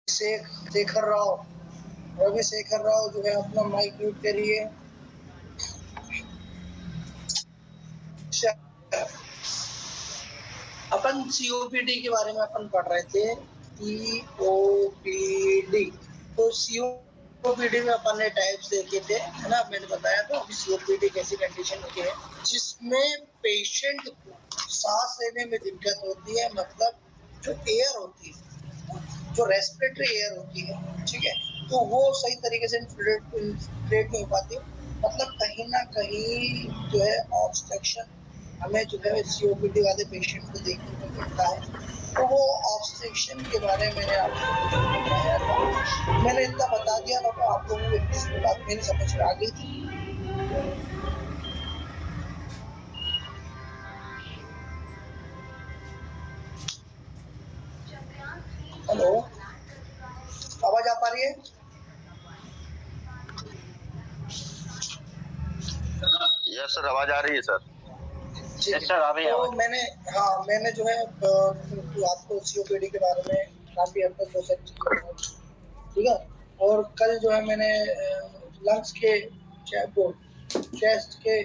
शेखर राव, रवि शेखर राव जो है अपना माइक म्यूट करिए। अपन सीओपीडी के बारे में अपन पढ़ रहे थे, सीओपीडी। तो सीओपीडी में अपन ने टाइप्स देखे थे, है ना। मैंने बताया था कि सीओपीडी कैसी कंडीशन होती है जिसमें पेशेंट को सांस लेने में दिक्कत होती है, मतलब जो एयर होती है, जो रेस्पिरेटरी एयर होती है, ठीक है, तो वो सही तरीके से इन्फ्लेट नहीं हो पाती, मतलब कहीं ना कहीं जो है ऑब्स्ट्रक्शन हमें जो है सीओपीडी वाले पेशेंट को देखने को मिलता है। तो वो ऑब्स्ट्रक्शन के बारे में मैंने आपको बताया था, मैंने इतना बता दिया था, तो आप लोगों को इसकी बात मेरी समझ में आ गई थी। हेलो, आवाज आ पा रही है? यस सर, आवाज आ रही है सर। तो मैंने जो है आपको सीओपीडी के बारे में काफी हद तक बहुत सारी चीजें बताई, ठीक है। और कल जो है मैंने लंग्स के चेस्ट के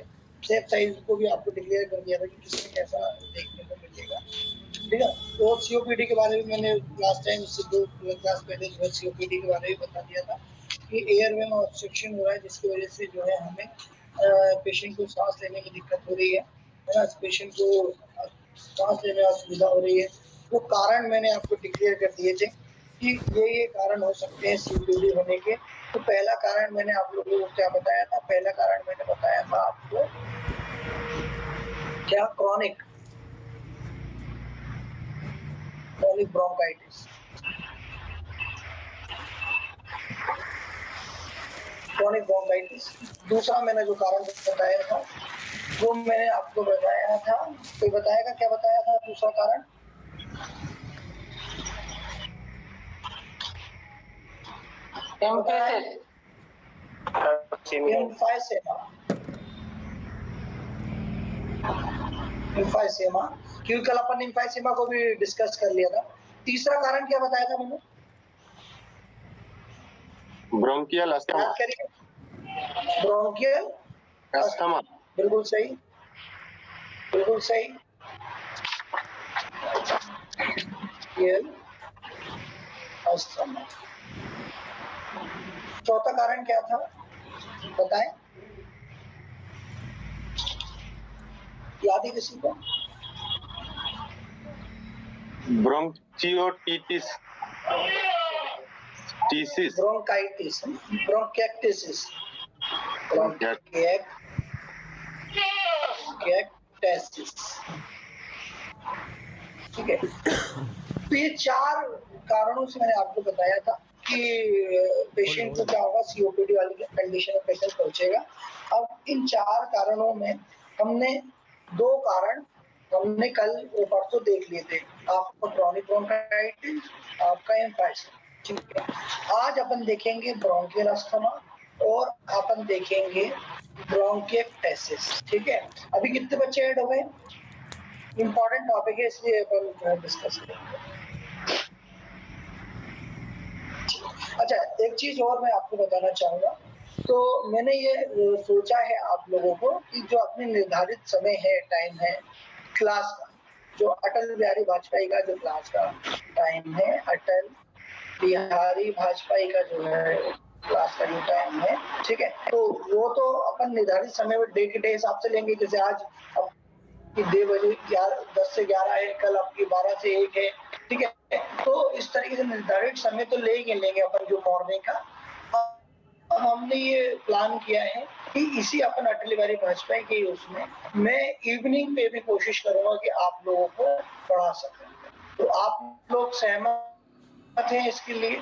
शेप साइज को भी आपको डिक्लेयर कर दिया था कि किसमें कैसा देखने को मिलेगा, ठीक है। तो सीओपीडी के बारे में मैंने लास्ट टाइम से 2 क्लास पहले जो है सीओपीडी के बारे में बता दिया था कि एयरवे में ऑब्स्ट्रक्शन हो रहा है, जिसकी वजह से जो है हमें पेशेंट को सांस लेने में दिक्कत हो रही है ना, पेशेंट को सांस लेने में असुविधा हो रही है। वो कारण मैंने आपको डिक्लेयर कर दिए थे कि ये कारण हो सकते हैं सीओपीडी होने के। तो पहला कारण मैंने आप लोगों को क्या बताया था? पहला कारण मैंने बताया था आपको क्या, क्रॉनिक ब्रोंकाइटिस। Chronic bronchitis. दूसरा मैंने जो कारण बताया था वो मैंने आपको बताया था, कोई बताएगा क्या बताया था दूसरा कारण? एम्फाइसेमा, क्योंकि कल अपन एम्फाइसेमा को भी डिस्कस कर लिया था। तीसरा कारण क्या बताया था मैंने? Bronchial asthma. याद करिए, ब्रोंकियल अस्थमा। बिल्कुल सही, बिल्कुल सही। अस्थमा। चौथा कारण क्या था बताएं, याद है किसी को? ब्रोंचियोटिटिस, ब्रोंकाइटिस, ब्रोंकेक्टिस, ब्रोंकेक्टिस, ठीक है। तो ये 4 कारणों से मैंने आपको बताया था कि पेशेंट को क्या होगा, सीओपीडी वाली कंडीशन में पेशेंट पहुंचेगा। अब इन 4 कारणों में हमने 2 कारण हमने कल परसों देख लिए थे, आपका क्रॉनिक ब्रोंकाइटिस, आपका एम्फाइसेमा, ठीक है। आज अपन देखेंगे ब्रोंकियल अस्थमा और अपन देखेंगे ब्रोंकिएक्टेसिस, ठीक है। अभी कितने बच्चे ऐड हो गए? इम्पोर्टेंट टॉपिक है इसलिए अपन डिस्कस करेंगे। अच्छा, एक चीज और मैं आपको बताना चाहूंगा। तो मैंने ये सोचा है आप लोगों को कि जो अपने निर्धारित समय है, टाइम है क्लास का, जो अटल बिहारी वाजपेयी का जो क्लास का टाइम है, अटल बिहारी वाजपेयी का जो है क्लास का जो टाइम है, ठीक है। तो वो तो अपन निर्धारित समय डे के डे हिसाब से लेंगे, जैसे आज कि 10 से 11 है, कल आपकी 12 से 1 है, ठीक है। तो इस तरीके से निर्धारित समय तो लेंगे अपन जो मॉर्निंग का। अब हमने ये प्लान किया है कि इसी अपन अटल बिहारी वाजपेयी के उसमें मैं इवनिंग पे भी कोशिश करूंगा कि आप लोगों को पढ़ा सकूं। तो आप लोग सहमत हैं इसके लिए?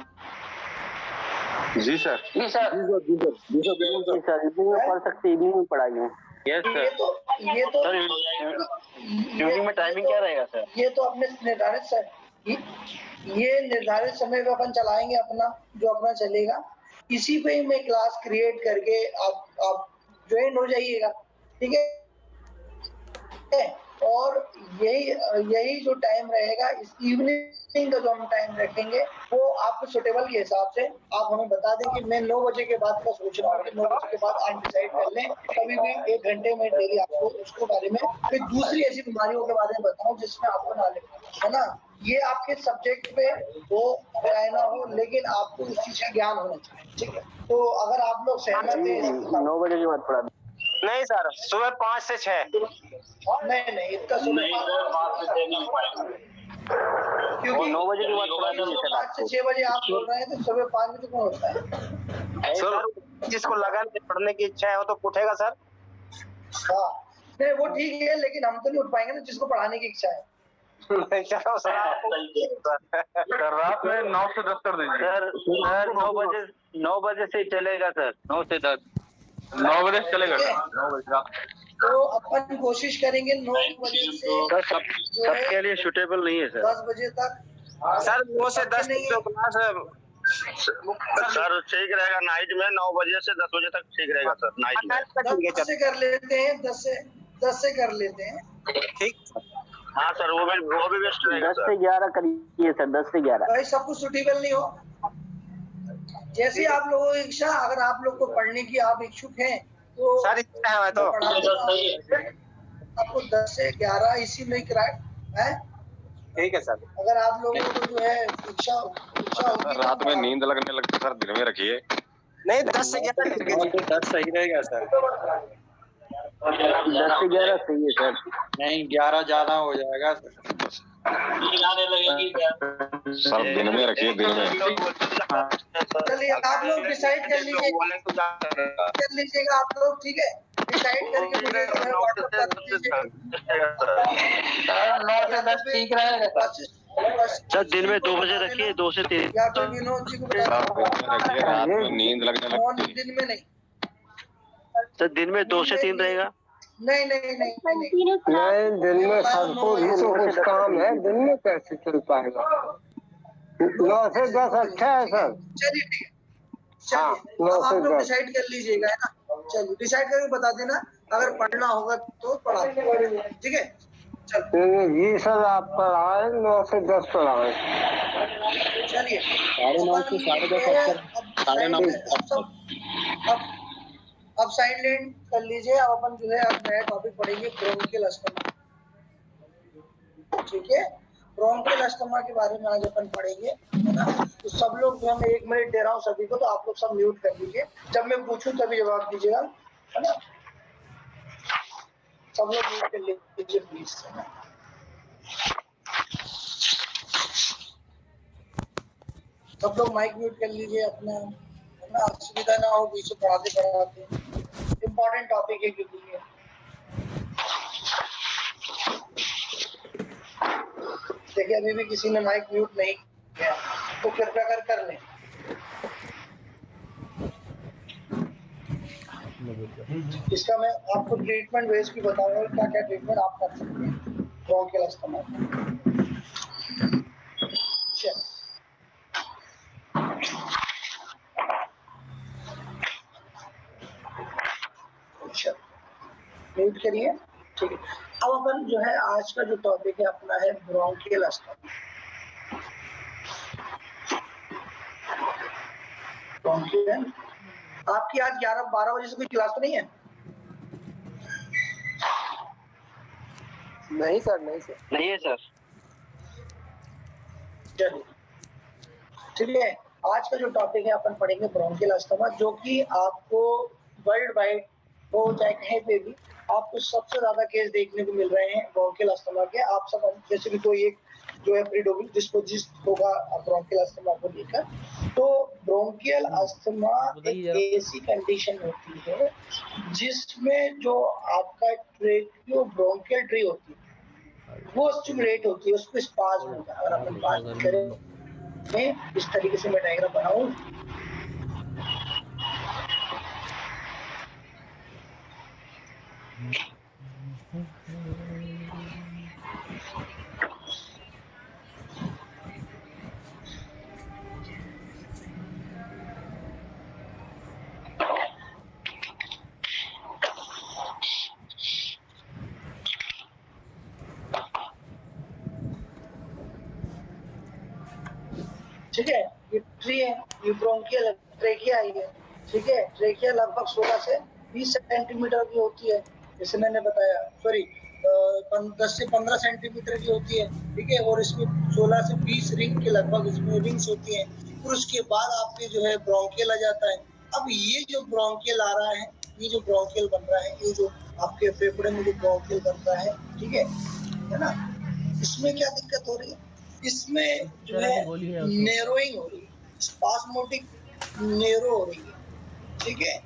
जी सर, जी सर, जी सर, बिल्कुल सर, इवनिंग में पढ़ सकते, इवनिंग में पढ़ाइए। Yes sir. ये तो सर, इवनिंग में टाइमिंग क्या रहेगा सर? ये तो अपने निर्धारित समय पे अपन चलाएंगे, अपना जो अपना चलेगा इसी पे ही मैं क्लास क्रिएट करके आप ज्वाइन हो जाइएगा, ठीक है। और यही जो टाइम रहेगा इस इवनिंग का जो हम टाइम रखेंगे वो आपको सुटेबल के हिसाब से आप हमें बता दें कि मैं 9 बजे के बाद का सोच रहा हूँ कि 9 बजे के बाद आप डिसाइड कर लें, कभी भी 1 घंटे में डेली आपको उसके बारे में फिर दूसरी ऐसी बीमारियों के बारे में बताऊं जिसमें आपको नॉलेज है ना। ये आपके सब्जेक्ट पे हो चाहे ना हो, लेकिन आपको उस चीज का ज्ञान होना चाहिए, ठीक है। तो अगर आप लोग सहमत हैं 9 बजे के बाद पढ़ा नहीं सर, सुबह 5 से 6। नहीं इतना सुबह क्योंकि 9 बजे के बाद पढ़ा दीजिए सर। 5 से 6 बजे आप बोल रहे हैं तो सुबह 5 बजे कौन होता है सर जिसको लगन से पढ़ने की इच्छा है वो तो उठेगा सर। हाँ नहीं वो ठीक है, लेकिन हम तो नहीं उठ पाएंगे ना जिसको पढ़ाने की इच्छा है। चलो सर रात में 9 से 10 कर दीजिए सर 9 बजे से चलेगा सर, 9 से 10। 9 बजे से चलेगा 9 बजे। तो अपन कोशिश करेंगे 9 बजे से सबके लिए सुटेबल नहीं है सर 10 बजे तक। सर 9 से 10 तो क्लास सर ठीक रहेगा। नाइट में 9 बजे से 10 बजे तक ठीक रहेगा सर। नाइट में 10 से कर लेते हैं, 10 से कर लेते हैं, ठीक। हाँ सर वो भी बेस्ट रहेगा। 10 से 11 करिए सर, 10 से 11। भाई सब कुछ सुटेबल नहीं हो, जैसे आप लोगों की इच्छा। अगर आप लोग को पढ़ने की आप इच्छुक हैं तो सर इच्छा है तो आपको 10 से 11 इसी में है। ठीक है सर। अगर आप लोगों को जो है इच्छा होगी रात में नींद लगने लगती सर, दिन में रखिए। नहीं 10 से 11 10 सही रहेगा सर। 10 से 11 सही है सर। नहीं 11 ज्यादा हो जाएगा सर दिन में रखिए, दिन में। चलिए आप लोग डिसाइड कर लीजिएगा आप लोग, ठीक है। डिसाइड करके मुझे व्हाट्सएप कर दीजिएगा। 9 से 10 ठीक रहेगा सर। दिन में 2 बजे रखिए, 2 से 3। या फिर विनोद जी को रखिए, रात में नींद लगने लगती है। दिन में नहीं सर, दिन में 2 से 3 रहेगा। नहीं दिन में सबको भी तो कुछ काम है, दिन में कैसे चल पाएगा। 9 से 10 अच्छा है सर। चलिए ठीक है, आप लोग डिसाइड कर लीजिएगा, है ना। चलिए डिसाइड करके बता देना, अगर पढ़ना होगा तो पढ़ा, ठीक है। जी सर आप पढ़ाए 9 से 10 पढ़ाए। चलिए 9:30 से 10:30 अब साइलेंट कर लीजिए। अब अपन जो है अब नया टॉपिक पढ़ेंगे ब्रोंकियल अस्थमा, ठीक है। ब्रोंकियल अस्थमा के बारे में आज अपन पढ़ेंगे, है ना। तो सब लोग जो मैं 1 मिनट दे रहा हूँ सभी को, तो आप लोग सब म्यूट कर लीजिए। जब मैं पूछूं तभी जवाब दीजिएगा, है ना। सब लोग म्यूट कर लीजिए प्लीज। सब लोग माइक म्यूट कर लीजिए अपना, है ना। असुविधा ना हो बीच में पढ़ाते। इम्पोर्टेंट टॉपिक है क्योंकि ये देखिए अभी भी किसी ने माइक म्यूट नहीं किया, तो कृपया कर लें। इसका मैं आपको ट्रीटमेंट वेज भी बताऊंगा, क्या ट्रीटमेंट आप कर सकते हैं ब्रोंकियल अस्थमा का। म्यूट करिए, ठीक है। अब अपन जो है आज का जो टॉपिक है अपना है ब्रोंकियल अस्थमा। ब्रोंकियल आपकी आज 11-12 बजे से कोई क्लास तो नहीं है? नहीं सर, नहीं है सर। चलिए ठीक है। आज का जो टॉपिक है अपन पढ़ेंगे ब्रोंकियल अस्थमा, जो कि आपको वर्ल्ड वाइड हो चाहे कहीं पे भी आपको सबसे ज्यादा केस देखने को मिल रहे हैं ब्रोंकियल अस्थमा के। आप सब जैसे भी कोई एक जो है प्रीडिस्पोजिस्ट होगा ब्रोंकियल अस्थमा को लेकर। तो ब्रोंकियल अस्थमा एक ऐसी कंडीशन होती है जिसमें जो आपका ट्रेकियो ब्रोंकियल ट्री होती है वो स्टिमुलेट होती है, उसको स्पाज्म होता है। अगर अपन बात करें इस तरीके से मैं डायग्राम बनाऊं, ट्री है, ये ब्रोंकियल ट्रेकिया है, ठीक है। ट्रेकिया लगभग 16 से 20 सेंटीमीटर की होती है, जैसे मैंने बताया, सॉरी 10 से 15 सेंटीमीटर की होती है, ठीक है। और इसमें 16 से 20 रिंग के लगभग इसमें रिंग्स होती हैं। फिर उसके बाद आपके जो है ब्रोंकियल आ जाता है। अब ये जो ब्रोंकियल आ रहा है, ये जो ब्रोंकियल बन रहा है, ये जो आपके फेफड़े में जो ब्रोंकियल बन रहा है, ठीक है ना, इसमें क्या दिक्कत हो रही है, इसमें जो है नैरोइंग हो रही है, स्पास्मोटिक नैरो हो रही है, ठीक है।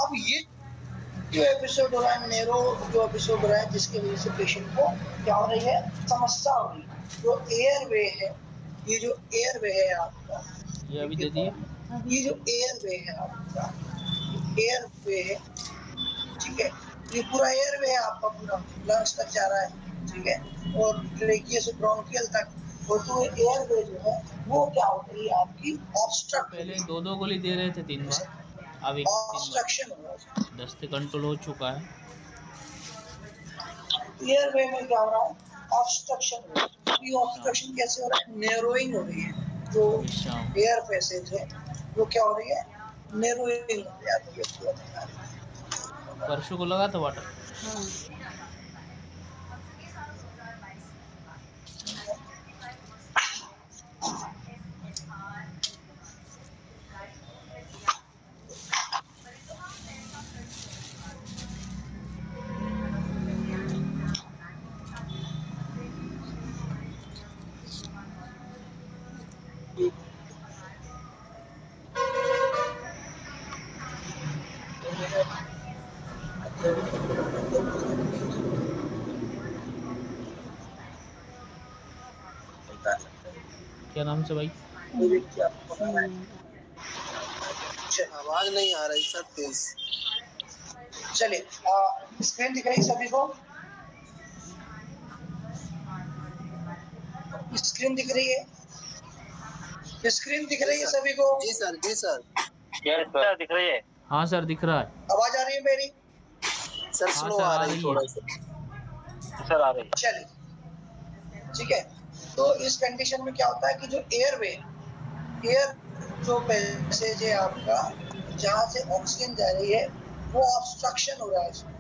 अब ये जो एपिसोड हो रहा है, नैरो जो एपिसोड हो रहा है, जिसकी वजह से पेशेंट को क्या हो रही है, समस्या हो रही है। जो एयरवे है, ये जो एयरवे है आपका, ये अभी दे दिए। ये जो एयरवे है आपका, एयरवे है, ठीक है, ये पूरा एयरवे है आपका, पूरा लंग्स तक जा रहा है, ठीक है। और ट्रेकिया से ब्रोंकियल तक होते हुए एयरवे जो है वो क्या हो रही है आपकी, ऑब्स्ट्रक्ट। पहले 2 गोली दे रहे थे 3 बार, अब 1 ऑब्स्ट्रक्शन हो रहा है, दस्ते कंट्रोल हो चुका है। एयरवे में क्या हो रहा है, ऑब्स्ट्रक्शन हो रहा है। ये ऑब्स्ट्रक्शन कैसे हो रहा है, नैरोइंग हो रही है, जो एयर पैसेज है वो क्या हो रही है, नैरोइंग हो जाती है। परसों को लगा था वाटर। क्या नाम से भाई? आवाज नहीं आ रही सर, तेज। चलिए, स्क्रीन दिख रही सभी को? स्क्रीन दिख रही है? स्क्रीन दिख रही है सभी को? जी सर, जी सर। सर दिख रही है। हाँ सर दिख रहा है। आवाज आ रही है मेरी? सर हाँ स्लो सर, आ आ रही रही थोड़ा है। सा। सर आ रही है। चलिए, ठीक है। तो इस कंडीशन में क्या होता है कि जो एयरवे, एयर जो पैसेज है आपका, जहां से ऑक्सीजन जा रही है, वो ऑब्स्ट्रक्शन हो रहा है इसमें।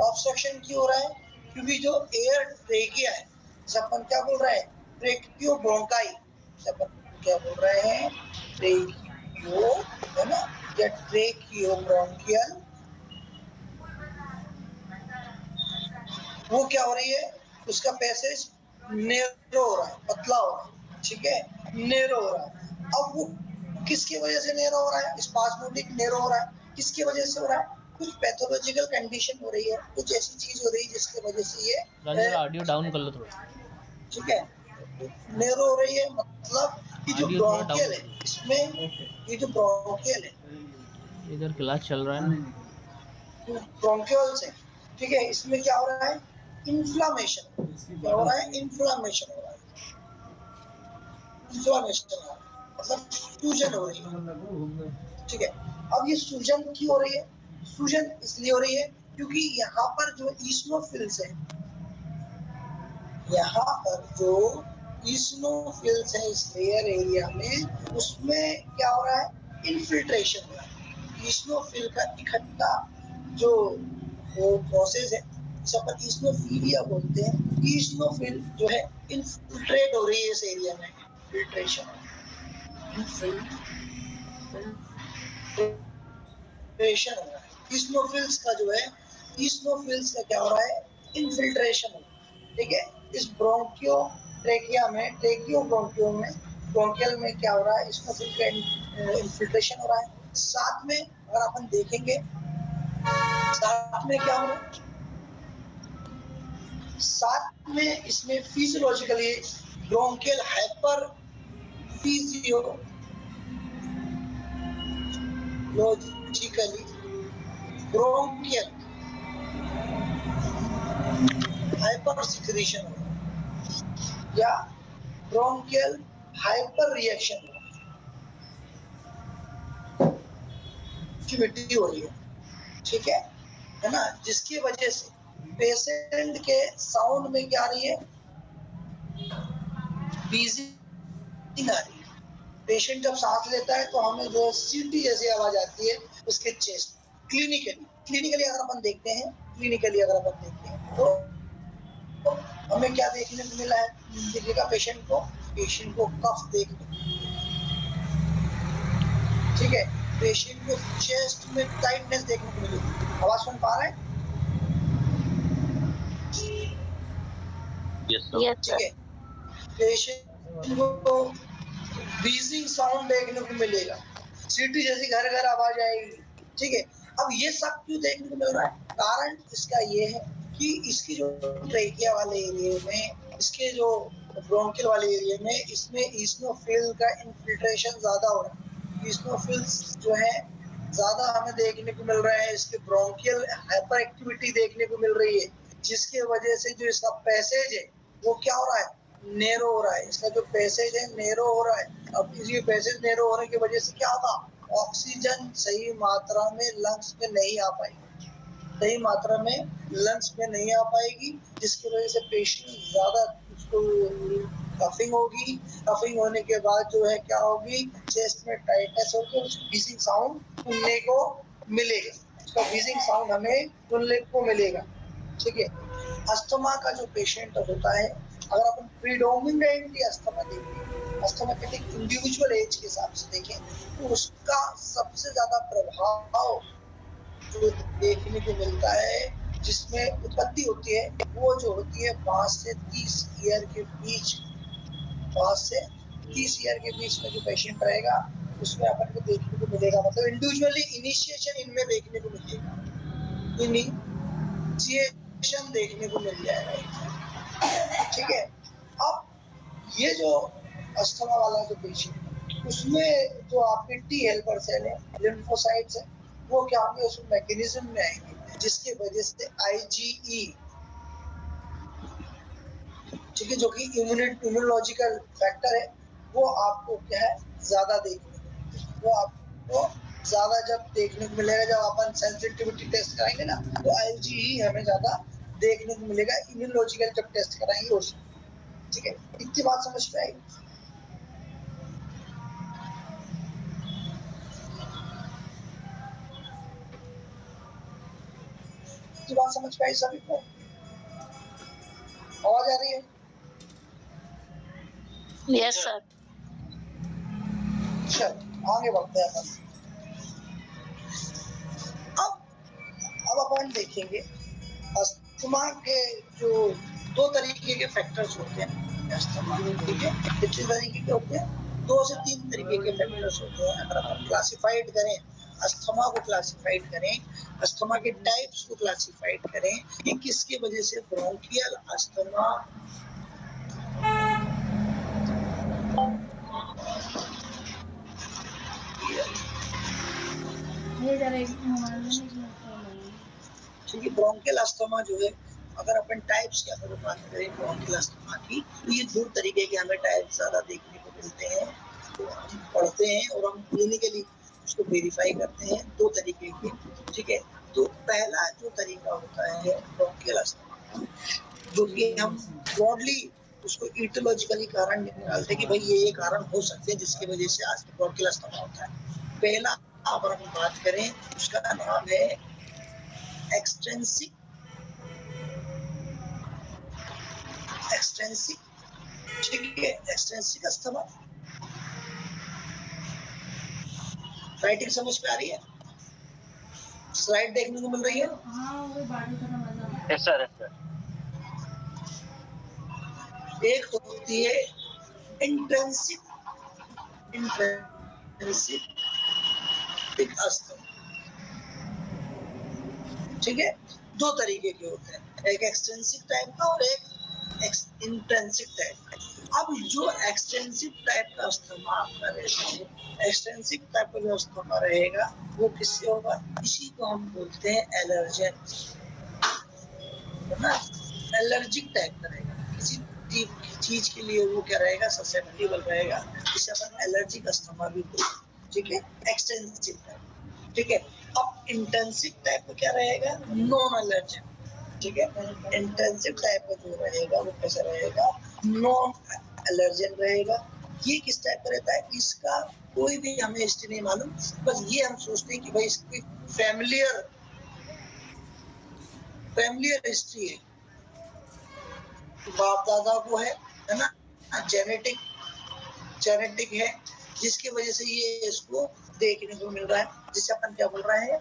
ऑब्स्ट्रक्शन क्यों हो रहा है? क्योंकि जो एयर ट्रेकिया है, अपन क्या बोल रहे हैं, ट्रेकियो ब्रोंकाई, अपन क्या बोल रहे हैं, ट्रेकियो, है ना, या ट्रेकियो ब्रोंकियल, वो क्या हो रही है, उसका पैसेज नैरो हो रहा है, पतला हो रहा है, ठीक है, नैरो हो रहा है। अब वो किसकी वजह से नैरो हो रहा है, स्पास्मोटिक नैरो हो रहा है, किसकी वजह से हो रहा है, कुछ पैथोलॉजिकल कंडीशन हो रही है, कुछ ऐसी चीज हो रही है जिसकी वजह से ये ऑडियो डाउन कर लो थोड़ा। ठीक है, नैरो हो रही है। मतलब कि जो ब्रोंकियल है, इसमें ये जो ब्रोंकियल है, इधर क्लास चल रहा है ना, ब्रोंकियल्स है, ठीक है, इसमें क्या हो रहा है, इन्फ्लामेशन, क्या हो रहा है, इन्फ्लामेशन हो रहा है, इन्फ्लामेशन हो रहा है, मतलब सूजन हो रही है, ठीक है। अब ये सूजन क्यों हो रही है, सूजन इसलिए हो रही है क्योंकि यहाँ पर जो ईस्नोफिल्स है, यहाँ पर जो ईस्नोफिल्स है इस लेयर एरिया में, उसमें क्या हो रहा है, इन्फिल्ट्रेशन हो रहा है। ईस्नोफिल का इकट्ठा जो प्रोसेस है, जिसे अपन ईस्नोफिलिया बोलते हैं, ईस्नोफिल जो है इन्फिल्ट्रेट हो रही है इस एरिया में, फिल्ट्रेशन, इन्फिल्ट्रेशन हो रहा है। ईस्नोफिल्स का जो है, ईस्नोफिल्स का क्या हो रहा है, इन्फिल्ट्रेशन हो रहा है, ठीक है। इस ब्रोंकियो ट्रेकिया में, ट्रेकियो ब्रोंकियो में, ब्रोंकियल में क्या हो रहा है, ईस्नोफिल का इन्फिल्ट्रेशन हो रहा है। साथ में अगर अपन देखेंगे, साथ में क्या हो रहा है, साथ में इसमें physiologically bronchial hyper physiologically bronchial hyper secretion हो रहा है, या ब्रोंकियल हाइपर रिएक्शन एक्टिविटी हो रही है, ठीक है ना, जिसकी वजह से पेशेंट के साउंड में क्या आ रही है, बीजिंग आ रही है, पेशेंट जब सांस लेता है तो हमें जो सीटी जैसी आवाज आती है उसके चेस्ट। क्लिनिकली अगर अपन देखते हैं तो हमें क्या देखने को मिला है, देखिएगा पेशेंट को कफ देखने, ठीक है, पेशेंट को चेस्ट में टाइटनेस देखने को मिलेगी। आवाज सुन पा रहे हैं? ठीक है, पेशेंट को बीजिंग साउंड देखने को मिलेगा, सीटी जैसी घर घर आवाज आएगी। ठीक है, अब ये सब क्यों देखने को मिल रहा है? कारण इसका ये है कि इसकी जो ट्रेकिया वाले एरिया में, इसके जो ब्रोंकियल वाले एरिया में, इसमें ईस्नोफिल का इन्फिल्ट्रेशन ज्यादा हो रहा है। ईस्नोफिल्स जो है ज्यादा हमें देखने को मिल रहा है, इसके ब्रोंकियल हाइपर एक्टिविटी देखने को मिल रही है, जिसकी वजह से जो इसका पैसेज है वो क्या हो रहा है, नेरो हो रहा है। इसका जो पैसेज है नेरो हो रहा है। अब ये पैसेज नेरो होने की वजह से क्या होगा, ऑक्सीजन सही मात्रा में लंग्स में नहीं आ पाएगी, जिसकी वजह से पेशेंट ज्यादा उसको कफिंग होगी। कफिंग होने के बाद जो है क्या होगी, चेस्ट में टाइटनेस होगी, उसको बीजिंग साउंड सुनने को मिलेगा। ठीक है, अस्थमा का जो पेशेंट होता है, अगर अपन प्रीडोमिनेंटली अस्थमाटिक इंडिविजुअल एज के हिसाब से देखें तो उसका सबसे ज्यादा प्रभाव जो देखने को मिलता है, जिसमें उत्पत्ति होती है, वो जो होती है 5 से 30 ईयर के बीच में जो पेशेंट रहेगा उसमें अपन को देखने को मिलेगा, मतलब इंडिविजुअली इनिशिएशन इनमें देखने को मिलेगा, इनिशिएशन देखने को मिल जाएगा। ठीक है, अब ये जो अस्थमा वाला जो पेशेंट, उसमें जो आपके टी हेल्पर सेल है, लिम्फोसाइट्स है, वो क्या होंगे, उस मैकेनिज्म में आएंगे, जिसकी वजह से IgE, ठीक है, जो कि इम्यूनोलॉजिकल फैक्टर है, वो आपको क्या है ज्यादा जब देखने को मिलेगा, जब अपन सेंसिटिविटी टेस्ट कराएंगे ना, तो IgE हमें ज्यादा देखने को मिलेगा, इम्यूनोलॉजिकल जब टेस्ट कराएंगे उसमें। ठीक है, इतनी बात समझ में आई? बात समझ पाई सभी को? आवाज आ रही है? Yes sir. चल आगे बढ़ते हैं अपन। अब अपन देखेंगे अस्थमा के जो 2 तरीके के फैक्टर्स होते हैं अस्थमा, ठीक है, कितने तरीके के होते हैं, 2 से 3 तरीके के फैक्टर्स होते हैं। अगर अपन क्लासिफाइड करें, अस्थमा को क्लासिफाइड करें, अस्थमा के टाइप्स को क्लासिफाइड करें कि किसकी वजह से ब्रोंकियल अस्थमा ठीक है, ब्रोंकियल अस्थमा जो है, अगर अपन टाइप्स की अगर बात करें ब्रोंकियल अस्थमा की, तो ये 2 तरीके के हमें टाइप्स ज्यादा देखने को मिलते हैं, तो हम पढ़ते हैं और हम क्लिनिकली उसको वेरीफाई करते हैं, 2 तरीके के। ठीक है, तो पहला जो तरीका होता है ब्रोंकियल अस्थमा, जो कि हम ब्रॉडली उसको इटियोलॉजिकली कारण निकालते हैं कि भाई ये कारण हो सकते हैं जिसकी वजह से आज ब्रोंकियल अस्थमा होता है। पहला अगर हम बात करें, उसका नाम है एक्सट्रिंसिक ठीक है, एक्सट्रिंसिक अस्थमा। राइटिंग समझ में आ रही है? स्लाइड देखने को मिल रही है? Yes sir. एक होती है इंट्रिंसिक अस्थमा। ठीक है, 2 तरीके के होते हैं, एक एक्सटेंसिव टाइप का और एक इंटेंसिव टाइप का। अब जो एक्सटेंसिव टाइप का अस्थमा आपका रहेगा, एक्सटेंसिव टाइप का जो अस्थमा रहेगा वो किससे होगा, इसी को हम बोलते हैं एलर्जन, है ना, एलर्जिक टाइप का रहेगा, किसी चीज के लिए वो क्या रहेगा, ससेप्टिबल रहेगा, जिसे अपन एलर्जिक अस्थमा भी बोलते हैं। ठीक है, एक्सटेंसिव टाइप। ठीक है, अब इंटेंसिव टाइप का क्या रहेगा, नॉन एलर्जन। ठीक है, इंटेंसिव टाइप का जो रहेगा वो कैसा रहेगा, नॉन एलर्जन रहेगा, ये किस टाइप का रहता है इसका कोई भी हमें हिस्ट्री नहीं मालूम, बस ये हम सोचते हैं कि भाई इसकी फैमिलियर हिस्ट्री है, बाप दादा को है ना, जेनेटिक है, जिसकी वजह से ये इसको देखने को मिल रहा है, जिसे अपन क्या बोल रहे हैं,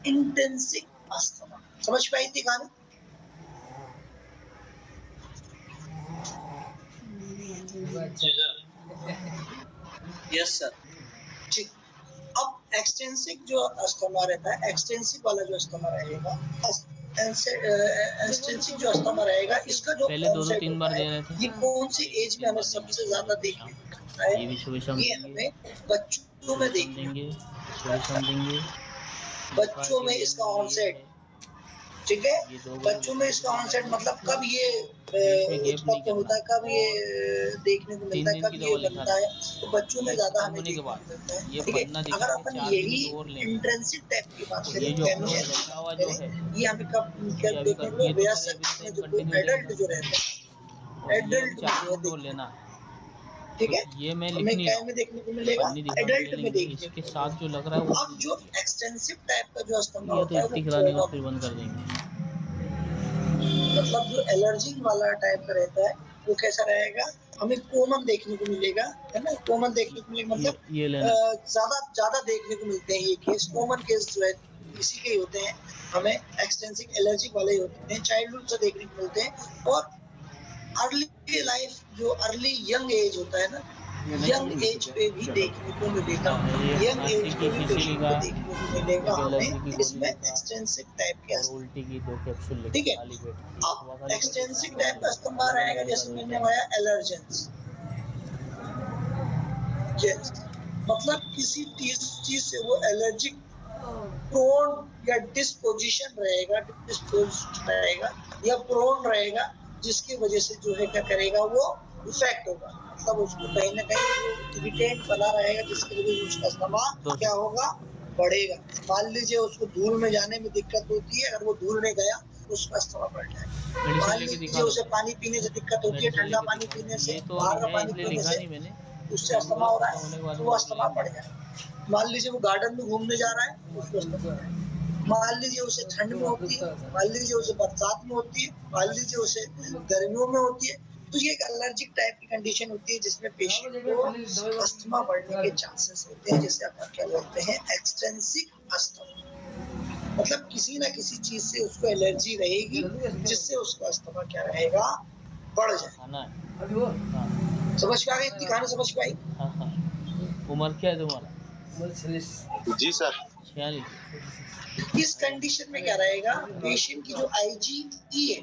इंटेंसिक अस्थमा। समझ पाई थी कहानी? Yes sir. ठीक, अब एक्सटेंसिव जो अस्थमा रहता है, एक्सटेंसिव वाला जो अस्थमा रहेगा, एक्सटेंसिव जो अस्थमा रहेगा, इसका जो पहले 2-3 बार दे रहे थे। ये कौन सी एज में हमें सबसे ज्यादा देखने को मिलता है? ये हमें बच्चों में देंगे, बच्चों में इसका ऑनसेट, ठीक है। बच्चों में इसका ऑनसेट मतलब कब ये उत्पन्न होता है, कब ये देखने को मिलता है, कब ये बनता है, तो बच्चों में ज्यादा हमें देखने को मिलता है, ठीक है। अगर अपन यही इंट्रिंसिक टाइप की बात करें, ये हमें कब क्या देखने को वयस्क में जो एडल्ट जो रहते हैं, एडल्ट लेना, ठीक है, ये मैं हमें क्या में देखने को मिलेगा, एडल्ट में देखने के साथ जो लग रहा है वो अब जो एक्सटेंसिव टाइप का जो अस्थमा ये होता है, तो दिखलाने का फिर बंद कर देंगे। मतलब जो एलर्जी वाला टाइप का रहता है वो कैसा रहेगा, हमें कॉमन देखने को मिलेगा, है ना, कॉमन देखने को मिलेगा, मतलब ये ज्यादा देखने को मिलते हैं ये केस, कॉमन केस जो है इसी के होते हैं, हमें एक्सटेंसिव एलर्जी वाले होते हैं, चाइल्डहुड से देखने को मिलते हैं। और अर्ली लाइफ जो अर्ली यंग एज होता है ना, यंग एज पे भी देखने को मिलेगा, यंग एज पे भी देखने को मिलेगा हमें इसमें एक्सटेंसिव टाइप के अस्थमा, ठीक है। अब एक्सटेंसिव टाइप का अस्थमा रहेगा, जैसे मैंने बताया एलर्जेंस, मतलब किसी चीज से वो एलर्जिक प्रोन या डिस्पोजिशन रहेगा या प्रोन रहेगा, जिसकी वजह से जो है क्या करेगा, वो इफेक्ट होगा, मतलब उसको कहीं ना कहीं वो इरिटेट बना रहेगा, जिसकी वजह से उसका अस्थमा क्या होगा, बढ़ेगा। मान लीजिए उसको धूल में जाने में दिक्कत होती है, अगर वो धूल में गया तो उसका अस्थमा बढ़ जाएगा। मान लीजिए उसे पानी पीने से दिक्कत होती है, ठंडा पानी पीने से, बाहर का पानी पीने से उससे अस्थमा हो रहा है, तो वो अस्थमा बढ़ जाएगा। मान लीजिए वो गार्डन में घूमने जा रहा है, उसको अस्थमा बढ़ जाएगा। मान लीजिए उसे ठंड में होती है, मान लीजिए उसे बरसात में होती है, मान लीजिए उसे गर्मियों में होती है, तो ये एक एलर्जिक टाइप की कंडीशन होती है, जिसमें पेशेंट को अस्थमा बढ़ने के चांसेस होते हैं, जिसे अपन क्या बोलते हैं, एक्सटेंसिव अस्थमा। मतलब किसी ना किसी चीज से उसको एलर्जी रहेगी, जिससे उसका अस्थमा क्या रहेगा, बढ़ जाए। समझ पाए इतनी कहानी? समझ पाई? उम्र क्या है तुम्हारा? जी सर। 46। इस कंडीशन में क्या रहेगा, पेशेंट की जो IgE है,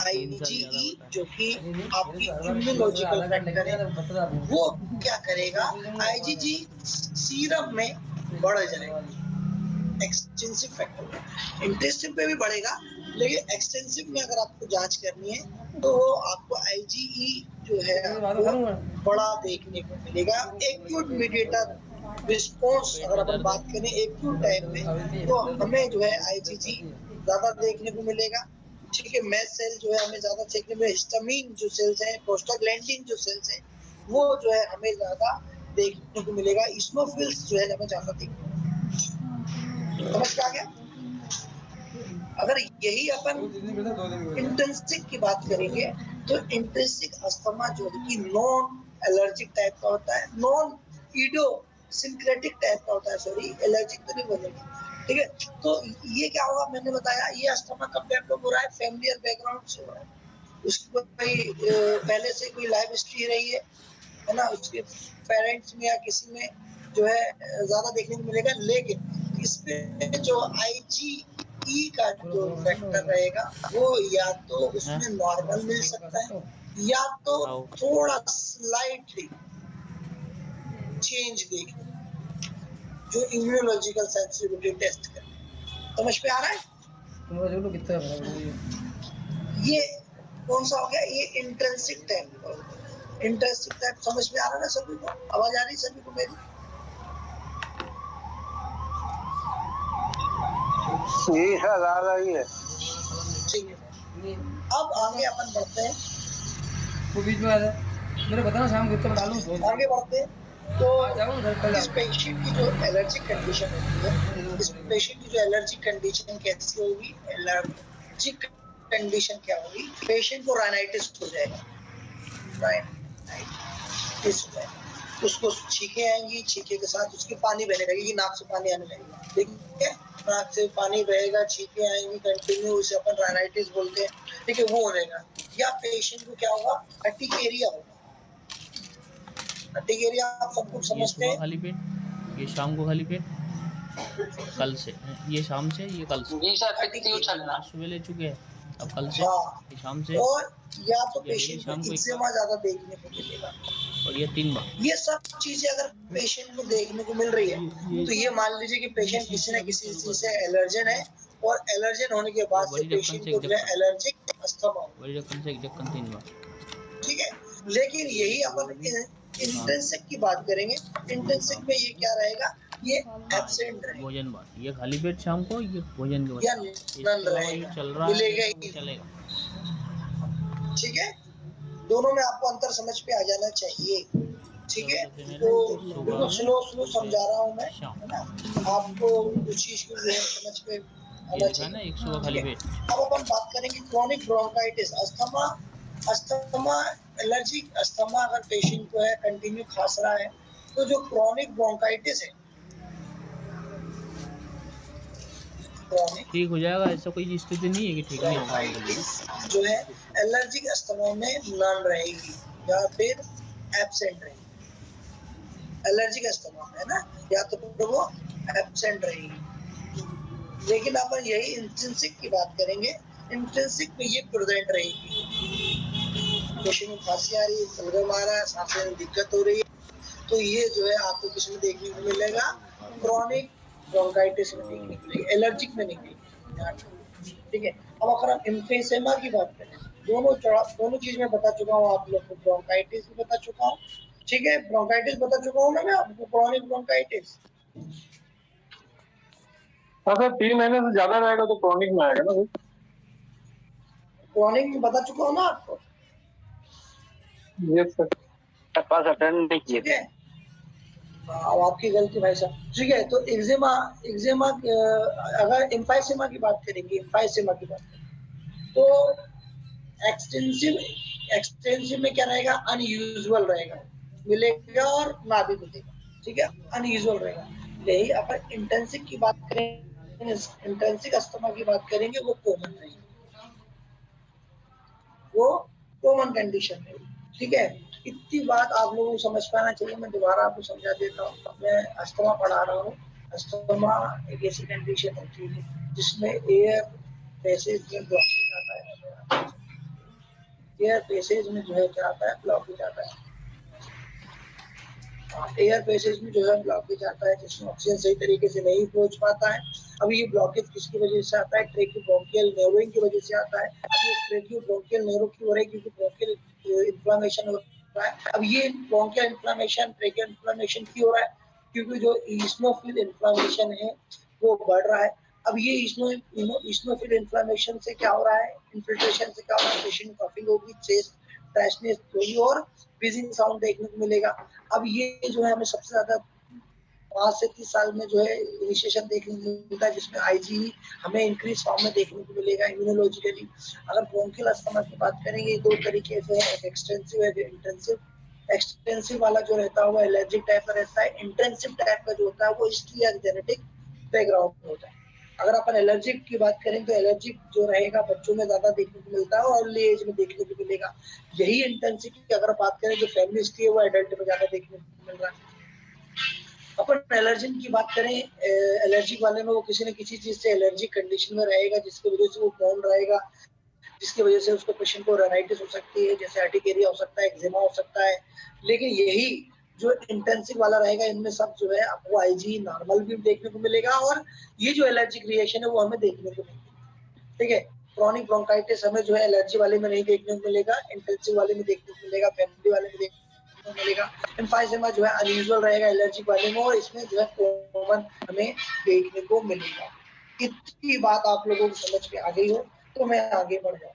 IgE जो कि आपकी इम्यूनोलॉजिकल फैक्टर है, वो क्या करेगा, IgG सीरम में बढ़ जाएगा, एक्सटेंसिव फैक्टर, इंटेंसिव पे भी बढ़ेगा, लेकिन एक्सटेंसिव में अगर आपको जांच करनी है तो आपको IgE जो है आपको बड़ा देखने को मिलेगा। एक्यूट मीडिएटर रिस्पॉन्स अगर अपन बात करें एक्यूट टाइम में, तो हमें जो है IgG ज्यादा देखने को मिलेगा, ठीक है। मैस्ट सेल जो है हमें ज्यादा देखने में, हिस्टामिन जो सेल्स हैं, प्रोस्टाग्लैंडिन जो सेल्स हैं, वो जो है हमें ज्यादा देखने को मिलेगा, इस्नोफिल्स जो है हमें ज्यादा देखने को मिलेगा। समझ आ गया? अगर यही अपन इंटेंसिक की बात करेंगे, तो इंटेंसिक अस्थमा जो है कि नॉन एलर्जिक टाइप का होता है, नॉन इडियोसिंक्रेटिक टाइप का होता है, सॉरी एलर्जिक तो नहीं बोलेंगे, ठीक है। तो ये क्या होगा, मैंने बताया ये अस्थमा कब डेवलप हो रहा है, फैमिलियर बैकग्राउंड से हो रहा है, उसकी कोई पहले से कोई लाइफ हिस्ट्री रही है ना, उसके पेरेंट्स में या किसी में जो है ज्यादा देखने को मिलेगा। लेकिन इसपे जो IgE का जो फैक्टर रहेगा, वो या तो उसमें नॉर्मल मिल सकता है, या तो थोड़ा स्लाइटली चेंज देखने, जो इम्यूनोलॉजिकल सेंसिटिविटी टेस्ट कर। समझ पे आ रहा है? ये कौन सा हो गया, ये इंट्रिंसिक टाइप का होता है। इंट्रिंसिक टाइप समझ में आ रहा है ना सभी को? आवाज आ रही है सभी को मेरी? जी सर आ रही है। ठीक है, अब आगे अपन बढ़ते हैं। वो बीच में आ रहा है। मेरे बताना शाम को तो डालूं तो आगे बढ़ते हैं। तो इस पेशेंट की जो एलर्जिक कंडीशन होती है, इस पेशेंट की जो एलर्जिक कंडीशन कैसी होगी, एलर्जिक कंडीशन क्या होगी, पेशेंट को राइनाइटिस हो जाएगा, राइनाइटिस हो जाएगा, उसको छींके आएंगी, छींके के साथ उसकी पानी बहने लगेगी, नाक से पानी आने लगेगा, ठीक है, नाक से पानी बहेगा, छींके आएंगी कंटिन्यू, उसे अपन राइनाइटिस बोलते हैं, ठीक है, वो होगा। या पेशेंट को क्या होगा, अर्टिकेरिया होगा। अर्टिकेरिया आप सब कुछ समझते हैं। खाली पेट, ये शाम को खाली पेट, कल से ये शाम से, ये कल से सुबह ले चुके हैं, अब कल से ये शाम से, और या तो ये पेशेंट शाम को को एक्जिमा ज्यादा देखने को मिलेगा, और ये 3 बार। ये सब चीजें अगर पेशेंट को देखने को मिल रही है तो ये मान लीजिए कि पेशेंट किसी न किसी चीज से एलर्जन है, और एलर्जन होने के बाद से पेशेंट को जो है एलर्जिक अस्थमा हो, बड़ी ढक्कन से एक ढक्कन 3 बार, ठीक है। लेकिन यही अपन इंटेंसिव की बात करेंगे, इंटेंसिव में ये क्या रहेगा, ये एब्सेंट रहेगा, भोजन बाद, ये खाली पेट शाम को, ये भोजन के या बाद नन रहेगा, चल रहा मिलेगा है ही, चलेगा। ठीक है। दोनों में आपको अंतर समझ पे आ जाना चाहिए, ठीक है। तो बिल्कुल स्लो समझा रहा हूँ मैं, है ना, आपको कुछ चीज को समझ पे आना चाहिए। एक सुबह खाली पेट। अब अपन बात करेंगे chronic bronchitis, asthma, asthma allergic asthma अगर पेशेंट को है, कंटिन्यू खांस रहा है, तो जो क्रॉनिक ब्रोंकाइटिस है, ठीक हो जाएगा, ऐसा कोई स्थिति नहीं है कि ठीक नहीं होगा, जो है एलर्जिक अस्थमा में नॉन रहेगी या फिर एब्सेंट रहेगी, एलर्जिक अस्थमा है ना, या तो वो एब्सेंट रहेगी। लेकिन अपन यही इंटेंसिव की बात करेंगे, इंटेंसिव में ये प्रेजेंट रहेगी, पेशेंट को खांसी आ रही है, सलगम आ रहा है, सांस लेने में दिक्कत हो रही है, तो ये जो है आपको किसमें देखने को मिलेगा, क्रॉनिक ब्रोंकाइटिस में देखने को मिलेगा, एलर्जिक में नहीं मिलेगा, ठीक है। अब अगर हम एम्फीसेमा की बात करें, दोनों चीज में बता चुका हूँ आप लोग को, ब्रोंकाइटिस भी बता चुका हूँ, ठीक है, ब्रोंकाइटिस बता चुका हूँ ना मैं आपको, क्रॉनिक ब्रोंकाइटिस। हाँ सर, 3 महीने से ज्यादा रहेगा तो क्रॉनिक में आएगा ना, क्रॉनिक में बता चुका हूँ ना आपको, यस सर, पास अटेंड नहीं किए ठीक है। अब आपकी गलती भाई साहब, ठीक है। तो एक्जिमा अगर एम्फाइसेमा की बात करेंगे, एम्फाइसेमा की बात करेंगे तो एक्सटेंसिव में क्या रहेगा, अनयूजुअल रहेगा, मिलेगा और ना भी मिलेगा, ठीक है, अनयूजुअल रहेगा। यही अपन इंटेंसिव की बात करेंगे, इंटेंसिव अस्थमा की बात करेंगे, वो कॉमन रहेगी, वो कॉमन कंडीशन है, ठीक है। इतनी बात आप लोगों को समझ पाना चाहिए, मैं दोबारा आपको समझा देता हूँ। मैं अस्थमा पढ़ा रहा हूँ, अस्थमा एक ऐसी कंडीशन होती है जिसमें एयर पैसेज में ब्लॉकेज आता है, एयर पैसेज में जो है क्या आता है, ब्लॉकेज आता है, एयर पैसेज में जो है ब्लॉकेज आता है, जिसमें ऑक्सीजन सही तरीके से नहीं पहुंच पाता है। अब ये ब्लॉकेज किसकी वजह से आता है, ट्रेकियोब्रोंकियल नर्विंग की वजह से आता है। अब ये ट्रेकियोब्रोंकियल नर्व क्यों हो रहा है, क्योंकि ब्रोंकियल इन्फ्लेमेशन हो रहा है। अब ये ब्रोंकियल इन्फ्लेमेशन, ट्रेकियल इन्फ्लेमेशन क्यों हो रहा है, क्योंकि जो ईस्नोफिल इन्फ्लेमेशन है वो बढ़ रहा है। अब ये ईस्नोफिल इन्फ्लेमेशन से क्या हो रहा है, इन्फिल्ट्रेशन से क्या हो रहा है, पेशेंट कफिंग होगी, चेस्ट ड्राइनेस होगी और व्हीजिंग साउंड देखने को मिलेगा। अब ये जो है हमें सबसे ज्यादा 5 से 30 साल में जो है इनिशिएशन देखने को मिलता है, जिसमें आईजी हमें इंक्रीज फॉर्म में देखने को मिलेगा इम्यूनोलॉजिकली। अगर ब्रोंकियल अस्थमा की बात करेंगे, 2 तरीके से है, एक एक्सटेंसिव है, इंटेंसिव। एक्सटेंसिव वाला जो रहता है वो एलर्जिक टाइप का रहता है, इंटेंसिव टाइप का जो होता है वो हिस्ट्री या जेनेटिक बैकग्राउंड होता है। अगर अपन एलर्जिक की बात करें तो एलर्जिक जो रहेगा बच्चों में ज्यादा देखने को मिलता है और अर्ली एज में देखने को मिलेगा। यही इंटेंसिटी की अगर बात करें जो फैमिली हिस्ट्री है वो एडल्ट में ज्यादा देखने को मिल रहा है। अपन एलर्जन की बात करें, एलर्जिक वाले में वो किसी न किसी चीज से एलर्जिक कंडीशन में रहेगा, जिसकी वजह से वो प्रोन रहेगा, जिसकी वजह से उसको पेशेंट को राइनाइटिस हो सकती है, जैसे अर्टिकेरिया हो सकता है, एक्जिमा हो सकता है। लेकिन यही जो इंटेंसिव वाला रहेगा, इनमें सब जो है आपको आईजी नॉर्मल भी देखने को मिलेगा और ये जो एलर्जिक रिएक्शन है वो हमें देखने को मिलेगा, ठीक है। क्रॉनिक ब्रोंकाइटिस हमें जो है एलर्जी वाले में नहीं देखने को मिलेगा, इंटेंसिव वाले में देखने को मिलेगा, फैमिली वाले में देखने को मिलेगा। एम्फाइसेमा जो है अनयूजुअल रहेगा एलर्जिक वाले में और इसमें जो है कॉमन हमें देखने को मिलेगा। इतनी बात आप लोगों को समझ में आ गई हो तो मैं आगे बढ़ जाऊँ।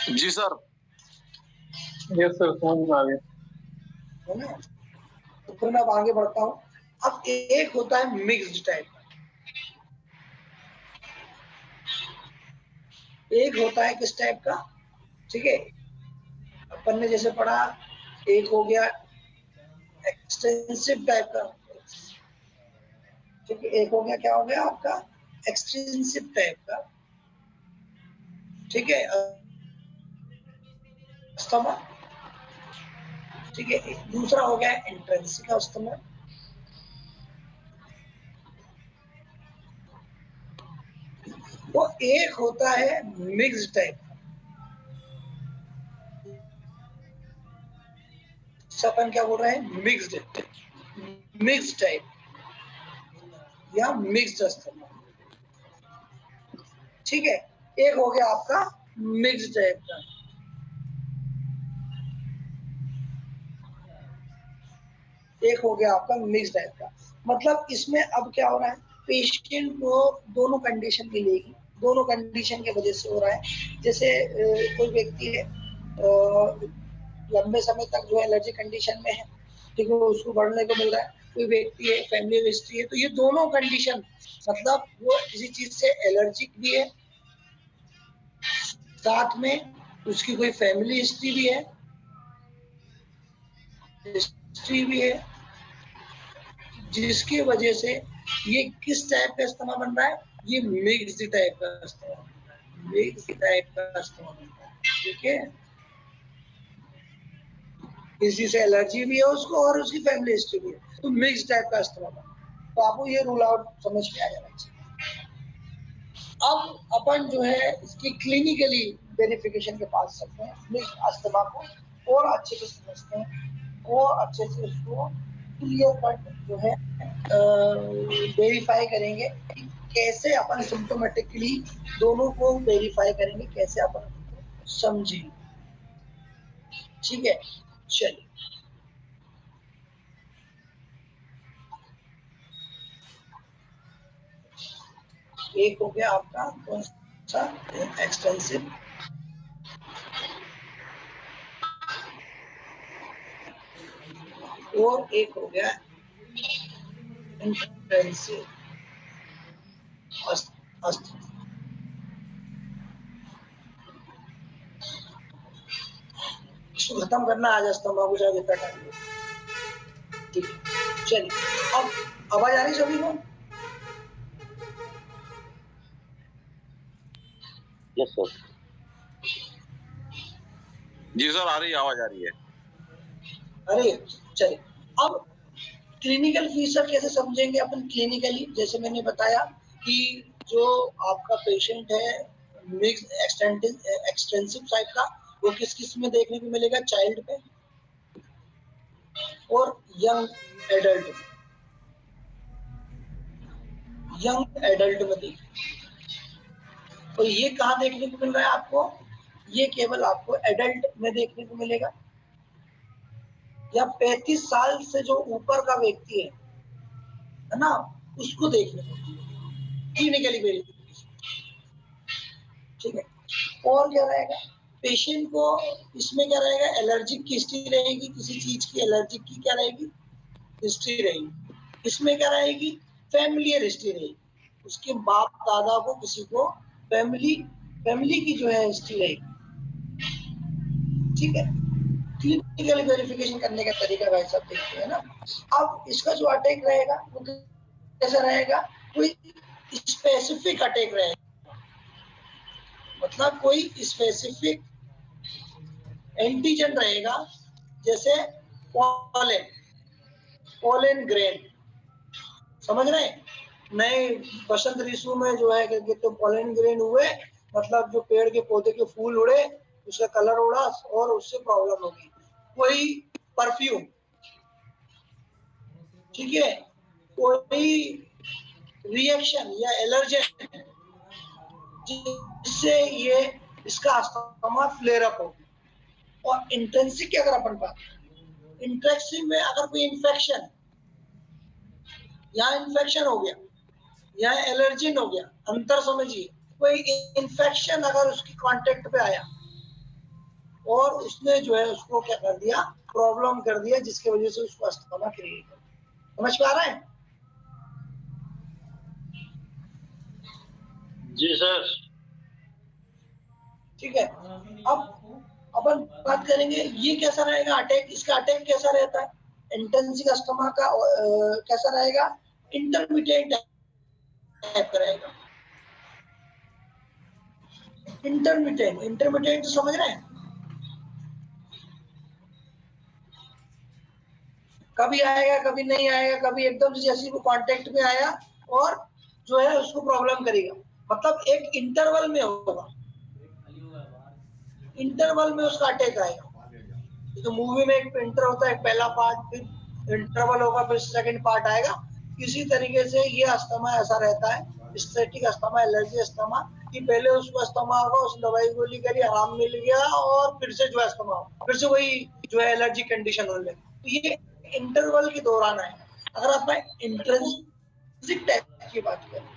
जी सर। यस सर, समझ में आ गया। है ना। तो फिर मैं अब आगे बढ़ता हूँ। अब एक होता है मिक्स्ड टाइप, एक होता है किस टाइप का, ठीक है। अपन ने जैसे पढ़ा, एक हो गया एक्सटेंसिव टाइप का, ठीक है। एक हो गया, क्या हो गया आपका, एक्सटेंसिव टाइप का, ठीक है, अस्थमा, ठीक है। दूसरा हो गया इंट्रिंसिक अस्थमा, वो एक होता है मिक्स्ड टाइप, अपन क्या बोल रहे हैं, मिक्स्ड टाइप या मिक्स्ड अस्थमा, ठीक है। एक हो गया आपका मिक्स्ड टाइप का, एक हो गया आपका मिक्स्ड टाइप का। मतलब इसमें अब क्या हो रहा है, पेशेंट को दोनों कंडीशन मिलेगी, दोनों कंडीशन की वजह से हो रहा है। जैसे कोई व्यक्ति है लंबे समय तक जो है एलर्जी कंडीशन में है, ठीक है, उसको बढ़ने को मिल रहा है। कोई व्यक्ति है फैमिली हिस्ट्री है, तो ये दोनों कंडीशन, मतलब वो किसी चीज से एलर्जिक भी है, साथ में उसकी कोई फैमिली हिस्ट्री भी है, जिसकी वजह से ये किस टाइप का अस्थमा बन रहा है, ये मिक्स्ड टाइप का अस्थमा, मिक्स्ड टाइप का अस्थमा बन रहा है, ठीक है। किसी से एलर्जी भी है उसको और उसकी फैमिली हिस्ट्री भी है, तो मिक्स्ड टाइप का अस्थमा बन रहा है। तो आपको ये रूल आउट समझ में आ जाना चाहिए। अब अपन जो है इसकी क्लिनिकली वेरिफिकेशन के पास सकते हैं, मिक्स्ड अस्थमा को और अच्छे से समझते हैं और अच्छे से उसको क्लियर कट जो है वेरीफाई करेंगे कि कैसे अपन सिम्टोमेटिकली दोनों को वेरीफाई करेंगे, कैसे अपन समझेंगे, ठीक है। चलिए, एक हो गया आपका कौन सा, एक्सटेंसिव, और एक हो गया इंटेंसिव अस्थमा। इसको खत्म करना आज अस्थमा को, चाहे जितना टाइम हो, ठीक है। चलिए, अब आवाज आ रही सभी को? Yes sir. जी सर, आ रही है, आवाज आ रही है। अरे चलिए, अब क्लिनिकल फीचर कैसे समझेंगे अपन क्लिनिकली, जैसे मैंने बताया कि जो आपका पेशेंट है मिक्स एक्सटेंसिव टाइप का, वो किस किस में देखने को मिलेगा, चाइल्ड में और यंग एडल्ट में देखिए। तो ये कहाँ देखने को मिल रहा है आपको, ये केवल आपको एडल्ट में देखने को मिलेगा, या 35 साल से जो ऊपर का व्यक्ति है ना, उसको देखने को क्लिनिकली वेरिफिकेशन, ठीक है। और क्या रहेगा, पेशेंट को इसमें क्या रहेगा, एलर्जिक की हिस्ट्री रहेगी, किसी चीज की एलर्जिक की क्या रहेगी, हिस्ट्री रहेगी। इसमें क्या रहेगी, फैमिलियर हिस्ट्री रहेगी, उसके बाप दादा को किसी को फैमिली की जो है हिस्ट्री रहेगी, ठीक है। क्लिनिकल वेरिफिकेशन करने का तरीका भाई साहब देखते हैं ना। अब इसका जो अटैक रहेगा वो कैसा रहेगा, कोई स्पेसिफिक अटैक रहेगा, मतलब कोई स्पेसिफिक एंटीजन रहेगा, जैसे पोलन ग्रेन, समझ रहे हैं, नए बसंत ऋतु में जो है कि तो पोलन ग्रेन हुए, मतलब जो पेड़ के पौधे के फूल उड़े, उसका कलर उड़ा और उससे प्रॉब्लम होगी। कोई परफ्यूम, ठीक है, कोई रिएक्शन या एलर्जन जिससे ये इसका अस्थमा फ्लेयर अप हो। और इंटेंसिव की अगर अपन बात करें, इंटेंसिव में अगर कोई इन्फेक्शन, यहाँ इन्फेक्शन हो गया, यहाँ एलर्जिन हो गया, अंतर समझिए, कोई इन्फेक्शन अगर उसकी कांटेक्ट पे आया, और उसने जो है उसको क्या कर दिया, प्रॉब्लम कर दिया, जिसकी वजह से उसको अस्थमा क्रिएट हो। समझ में आ रहा है? जी सर। ठीक है, अब अपन बात करेंगे ये कैसा रहेगा अटैक, इसका अटैक कैसा रहता है। इंटेंसिव अस्थमा का कैसा रहेगा, इंटरमिटेंट टाइप का रहेगा। इंटरमिटेंट समझ रहे हैं, कभी आएगा कभी नहीं आएगा, कभी एकदम से जैसे वो कांटेक्ट में आया और जो है उसको प्रॉब्लम करेगा, मतलब एक इंटरवल में होगा, इंटरवल में उसका अटैक आएगा। तो मूवी में एक इंटर होता है, पहला पार्ट, फिर इंटरवल होगा, फिर सेकंड पार्ट आएगा। इसी तरीके से ये अस्थमा ऐसा रहता है, स्टैटिक अस्थमा, एलर्जी अस्थमा, कि पहले उसको अस्थमा होगा, उसने दवाई गोली करी, आराम मिल गया, और फिर से जो अस्थमा होगा, फिर से वही जो है एलर्जी कंडीशन होने लगी। तो ये इंटरवल के दौरान है। अगर आप इंट्रिंसिक टाइप की बात करें,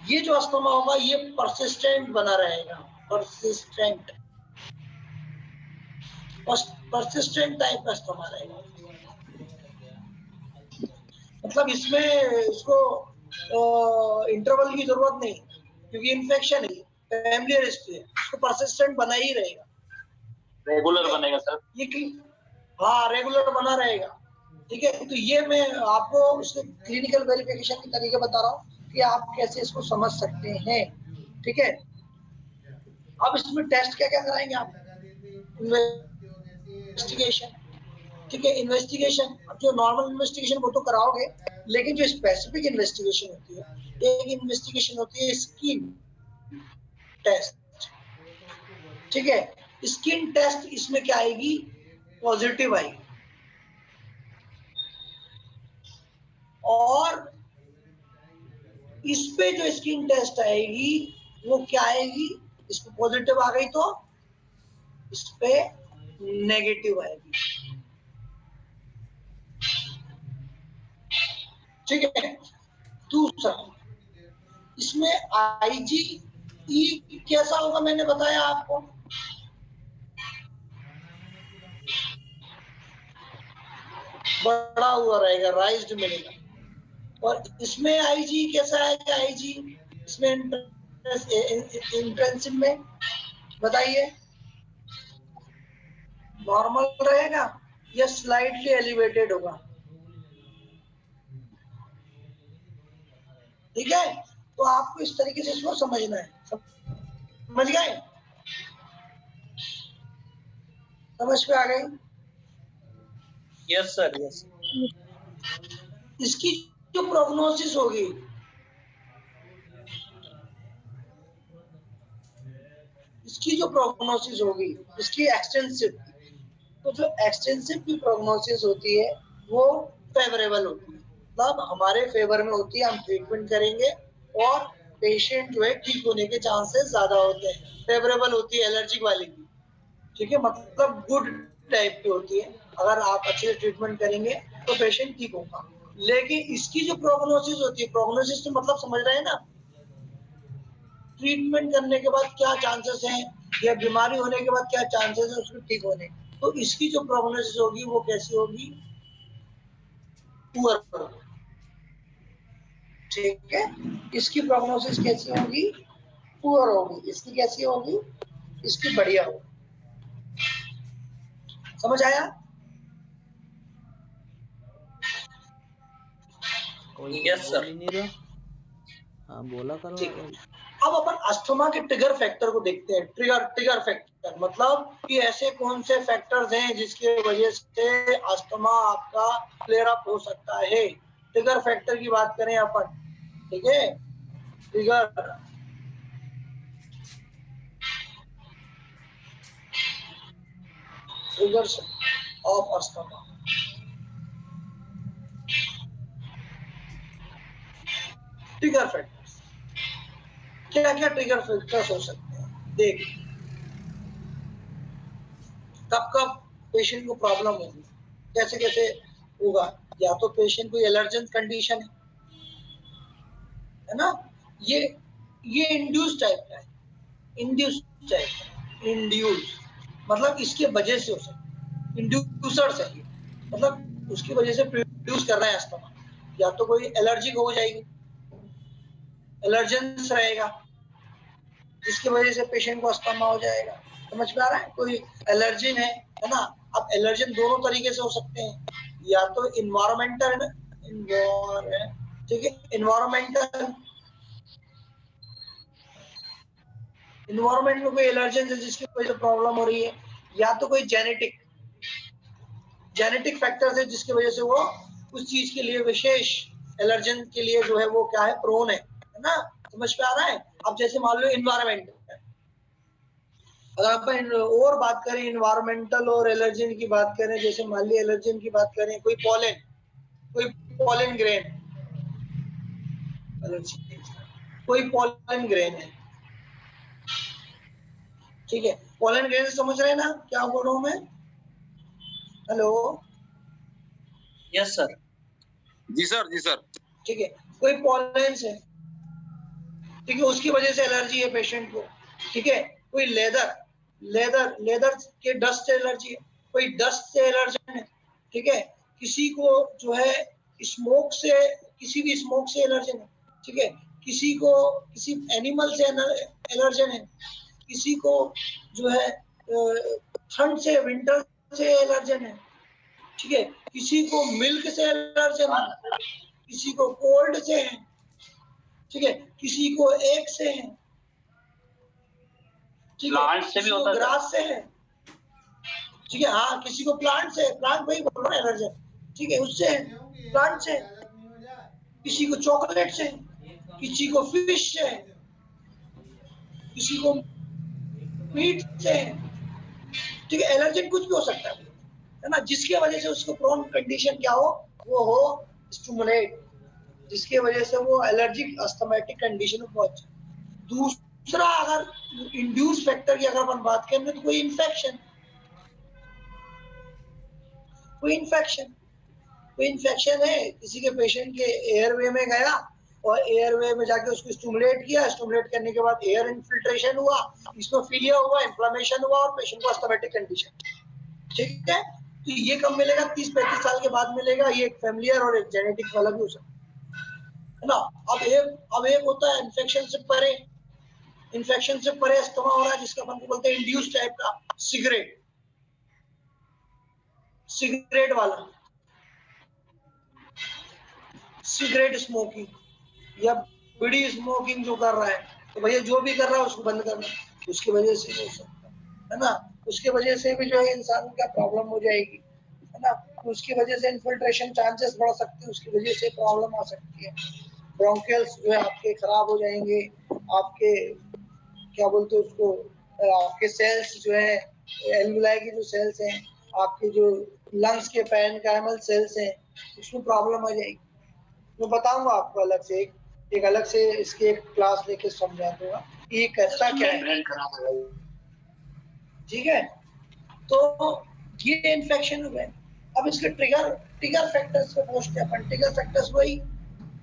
ये जो अस्थमा होगा ये परसिस्टेंट बना रहेगा, परसिस्टेंट टाइप का अस्थमा रहेगा। मतलब इसमें इसको इंटरवल की जरूरत नहीं, क्योंकि इन्फेक्शन है, फैमिलियर हिस्ट्री है, इसको परसिस्टेंट बना ही रहेगा, रेगुलर बनेगा सर। ये हाँ रेगुलर बना रहेगा। ठीक है, तो ये मैं आपको उसके क्लिनिकल वेरिफिकेशन के तरीके बता रहा हूँ कि आप कैसे इसको समझ सकते हैं। ठीक है, अब इसमें टेस्ट क्या क्या कराएंगे आप, इन्वेस्टिगेशन। ठीक है, इन्वेस्टिगेशन, अब जो नॉर्मल इन्वेस्टिगेशन वो तो कराओगे, लेकिन जो स्पेसिफिक इन्वेस्टिगेशन होती है, एक इन्वेस्टिगेशन होती है स्किन टेस्ट। ठीक है, स्किन टेस्ट इसमें क्या आएगी, पॉजिटिव आएगी, और इस पे जो स्किन टेस्ट आएगी वो क्या आएगी, इसको पॉजिटिव आ गई तो इस पे नेगेटिव आएगी। ठीक है, दूसरा इसमें IgE कैसा होगा, मैंने बताया आपको, बड़ा हुआ रहेगा, राइज्ड मिलेगा। और इसमें IgE कैसा आएगा, IgE इसमें इंटेंसिव में बताइए, नॉर्मल रहेगा या स्लाइटली एलिवेटेड होगा। ठीक है, तो आपको इस तरीके से इसको समझना है, समझ गए, समझ पे आ गई। Yes sir, yes. इसकी जो प्रोग्नोसिस होगी, इसकी एक्सटेंसिव, तो जो एक्सटेंसिव की प्रोग्नोसिस होती है वो फेवरेबल होती है, मतलब हमारे फेवर में होती है, हम ट्रीटमेंट करेंगे और पेशेंट जो है ठीक होने के चांसेस ज्यादा होते हैं, फेवरेबल होती है एलर्जिक वाली की। ठीक है, मतलब गुड टाइप की होती है, अगर आप अच्छे से ट्रीटमेंट करेंगे तो पेशेंट ठीक होगा। लेकिन इसकी जो प्रोग्नोसिस होती है, प्रोग्नोसिस तो मतलब समझ रहे हैं ना, ट्रीटमेंट करने के बाद क्या चांसेस हैं, या बीमारी होने के बाद क्या चांसेस है उसको ठीक होने, तो इसकी जो प्रोग्नोसिस होगी वो कैसी होगी, पुअर। ठीक है, इसकी प्रोग्नोसिस कैसी होगी, पुअर होगी। इसकी कैसी होगी, इसकी बढ़िया होगी। समझ आया? कोई यस बोल सर। ही नहीं रहा। हाँ बोला करो। ठीक है, अब अपन अस्थमा के ट्रिगर फैक्टर को देखते हैं। ट्रिगर फैक्टर मतलब कि ऐसे कौन से फैक्टर्स हैं जिसकी वजह से अस्थमा आपका फ्लेयर अप हो सकता है। ट्रिगर फैक्टर की बात करें अपन, ठीक है, triggers of asthma. Trigger factors क्या क्या ट्रिगर फैक्टर्स हो सकते हैं, देख कब कब पेशेंट को प्रॉब्लम होगी, कैसे कैसे होगा। या तो पेशेंट कोई एलर्जन कंडीशन है ना, ये इंड्यूस टाइप का है, इंड्यूस मतलब इसके वजह से हो सकता है, इंड्यूसर्स है ये, मतलब उसकी वजह से प्रोड्यूस कर रहा है अस्थमा। या तो कोई एलर्जिक हो जाएगी, एलर्जेंस रहेगा जिसकी वजह से पेशेंट को अस्थमा हो जाएगा। समझ में आ रहा है? कोई एलर्जिन है ना। अब एलर्जन दोनों तरीके से हो सकते हैं, या तो इन्वायरमेंटल, ठीक है, इन्वायरमेंट में कोई एलर्जन है जिसकी वजह से प्रॉब्लम हो रही है, या तो कोई जेनेटिक फैक्टर्स है जिसकी वजह से वो उस चीज के लिए विशेष एलर्जन के लिए जो है वो क्या है, प्रोन है ना। समझ में आ रहा है? अब जैसे मान लो इन्वायरमेंट, अगर अपन और बात करें इन्वायरमेंटल और एलर्जन की बात करें, जैसे मान ली एलर्जन की बात करें, कोई पॉलन ग्रेन है, ठीक है। पॉलन ग्रेन से समझ रहे हैं ना क्या बोल रहा हूं मैं? Hello, yes sir. जी सर, जी सर। ठीक है, कोई पॉलन है, ठीक है, उसकी वजह से एलर्जी है पेशेंट को, ठीक है। कोई लेदर के डस्ट से एलर्जी है, कोई डस्ट से एलर्जन है, ठीक है। किसी को जो है स्मोक से, किसी भी स्मोक से एलर्जन है, ठीक है। किसी को किसी एनिमल से एलर्जन है, किसी को जो है ठंड से, विंटर से एलर्जन है, ठीक है। किसी को मिल्क से एलर्जन है, किसी को कोल्ड से है, ठीक है, किसी को एग से है, ठीक है, प्लांट से भी होता है, ग्रास से है, ठीक है। हाँ, किसी को प्लांट से, प्लांट वही बोल रहा है एलर्जन, ठीक है, उससे है, प्लांट से। किसी को चॉकलेट से, किसी को फिश से, किसी को मीट से, ठीक है। एलर्जन कुछ भी हो सकता है ना, जिसकी वजह से उसको प्रोन कंडीशन क्या हो, वो हो स्टिमुलेट, जिसकी वजह से वो एलर्जिक अस्थमैटिक कंडीशन में पहुंच जाए। दूसरा, अगर इंड्यूस फैक्टर की अगर अपन बात करें तो कोई इन्फेक्शन है, किसी के पेशेंट के एयरवे में गया और एयरवे में जाके उसको स्टिमुलेट किया, स्टिमुलेट करने के बाद एयर इन्फिल्ट्रेशन हुआ, इसनोफिलिया हुआ, इन्फ्लेमेशन हुआ और पेशेंट को अस्थमैटिक कंडीशन, ठीक है। तो ये कब मिलेगा? 30-35 साल के बाद मिलेगा। ये एक फैमिलियर और एक जेनेटिक वाला भी हो सकता है ना। अब एक होता है इन्फेक्शन से परे अस्थमा हो रहा है, जिसका अपन को बोलते हैं इंड्यूस टाइप का, सिगरेट वाला, सिगरेट स्मोकिंग या बीड़ी स्मोकिंग जो कर रहा है, तो भैया जो भी कर रहा है उसको बंद करना, उसकी वजह से हो सकता है ना। उसकी वजह से भी जो है इंसान को क्या प्रॉब्लम हो जाएगी, है ना। उसकी वजह से इन्फिल्ट्रेशन चांसेस बढ़ सकते हैं, उसकी वजह से प्रॉब्लम आ सकती है। ब्रोंकियल्स जो है आपके खराब हो जाएंगे, आपके क्या बोलते हैं उसको, आपके सेल्स जो है, एल्वुलाई की जो सेल्स हैं, आपके जो लंग्स के पैरेन्काइमल सेल्स हैं, उसमें प्रॉब्लम आ जाएगी। मैं बताऊंगा आपको अलग से, एक अलग से इसकी एक क्लास लेके समझा दूंगा ये कैसा क्या है, ठीक है। तो ये इन्फेक्शन हुए। अब इसके ट्रिगर फैक्टर्स पे पहुंचते हैं अपन। ट्रिगर फैक्टर्स वही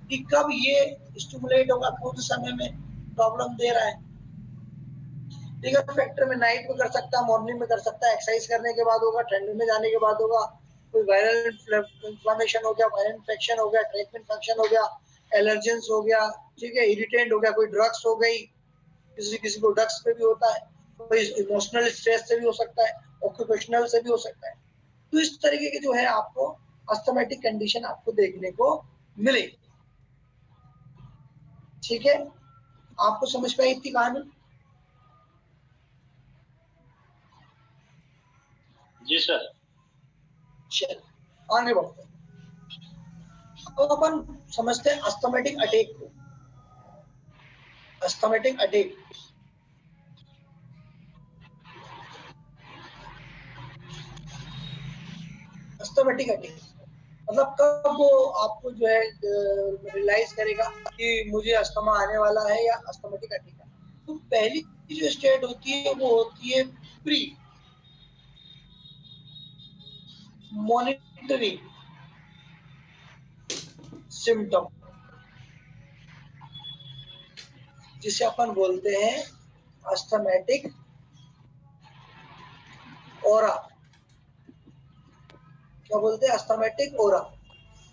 कि कब ये स्टिमुलेट होगा, कौन से समय में प्रॉब्लम दे रहा है। ट्रिगर फैक्टर में नाइट में कर सकता है, मॉर्निंग में कर सकता है, एक्सरसाइज करने के बाद होगा, ठंड में जाने के बाद होगा, कोई वायरल इन्फ्लेमेशन हो गया, वायरल इन्फेक्शन हो गया, ट्रैक इन्फेक्शन हो गया, एलर्जेंस हो गया, ठीक है, इरिटेंट हो गया, कोई ड्रग्स हो गई, किसी को ड्रग्स पे भी होता है, कोई इमोशनल स्ट्रेस से भी हो सकता है, ऑक्यूपेशनल से भी हो सकता है। तो इस तरीके के जो है आपको अस्थमैटिक कंडीशन आपको देखने को मिलेगी, ठीक है। आपको समझ में आई इतनी कहानी? जी सर। चल आगे बढ़ते हैं। तो अपन समझते हैं अस्थमैटिक अटैक को। अस्थमैटिक अटैक, मतलब कब वो आपको जो है रियलाइज करेगा कि मुझे अस्थमा आने वाला है या अस्थमैटिक अटैक है। तो पहली जो स्टेट होती है वो होती है प्री मॉनिटरी सिम्टम, जिसे अपन बोलते हैं अस्थमैटिक ओरा, क्या बोलते हैं, अस्थमैटिक ओरा।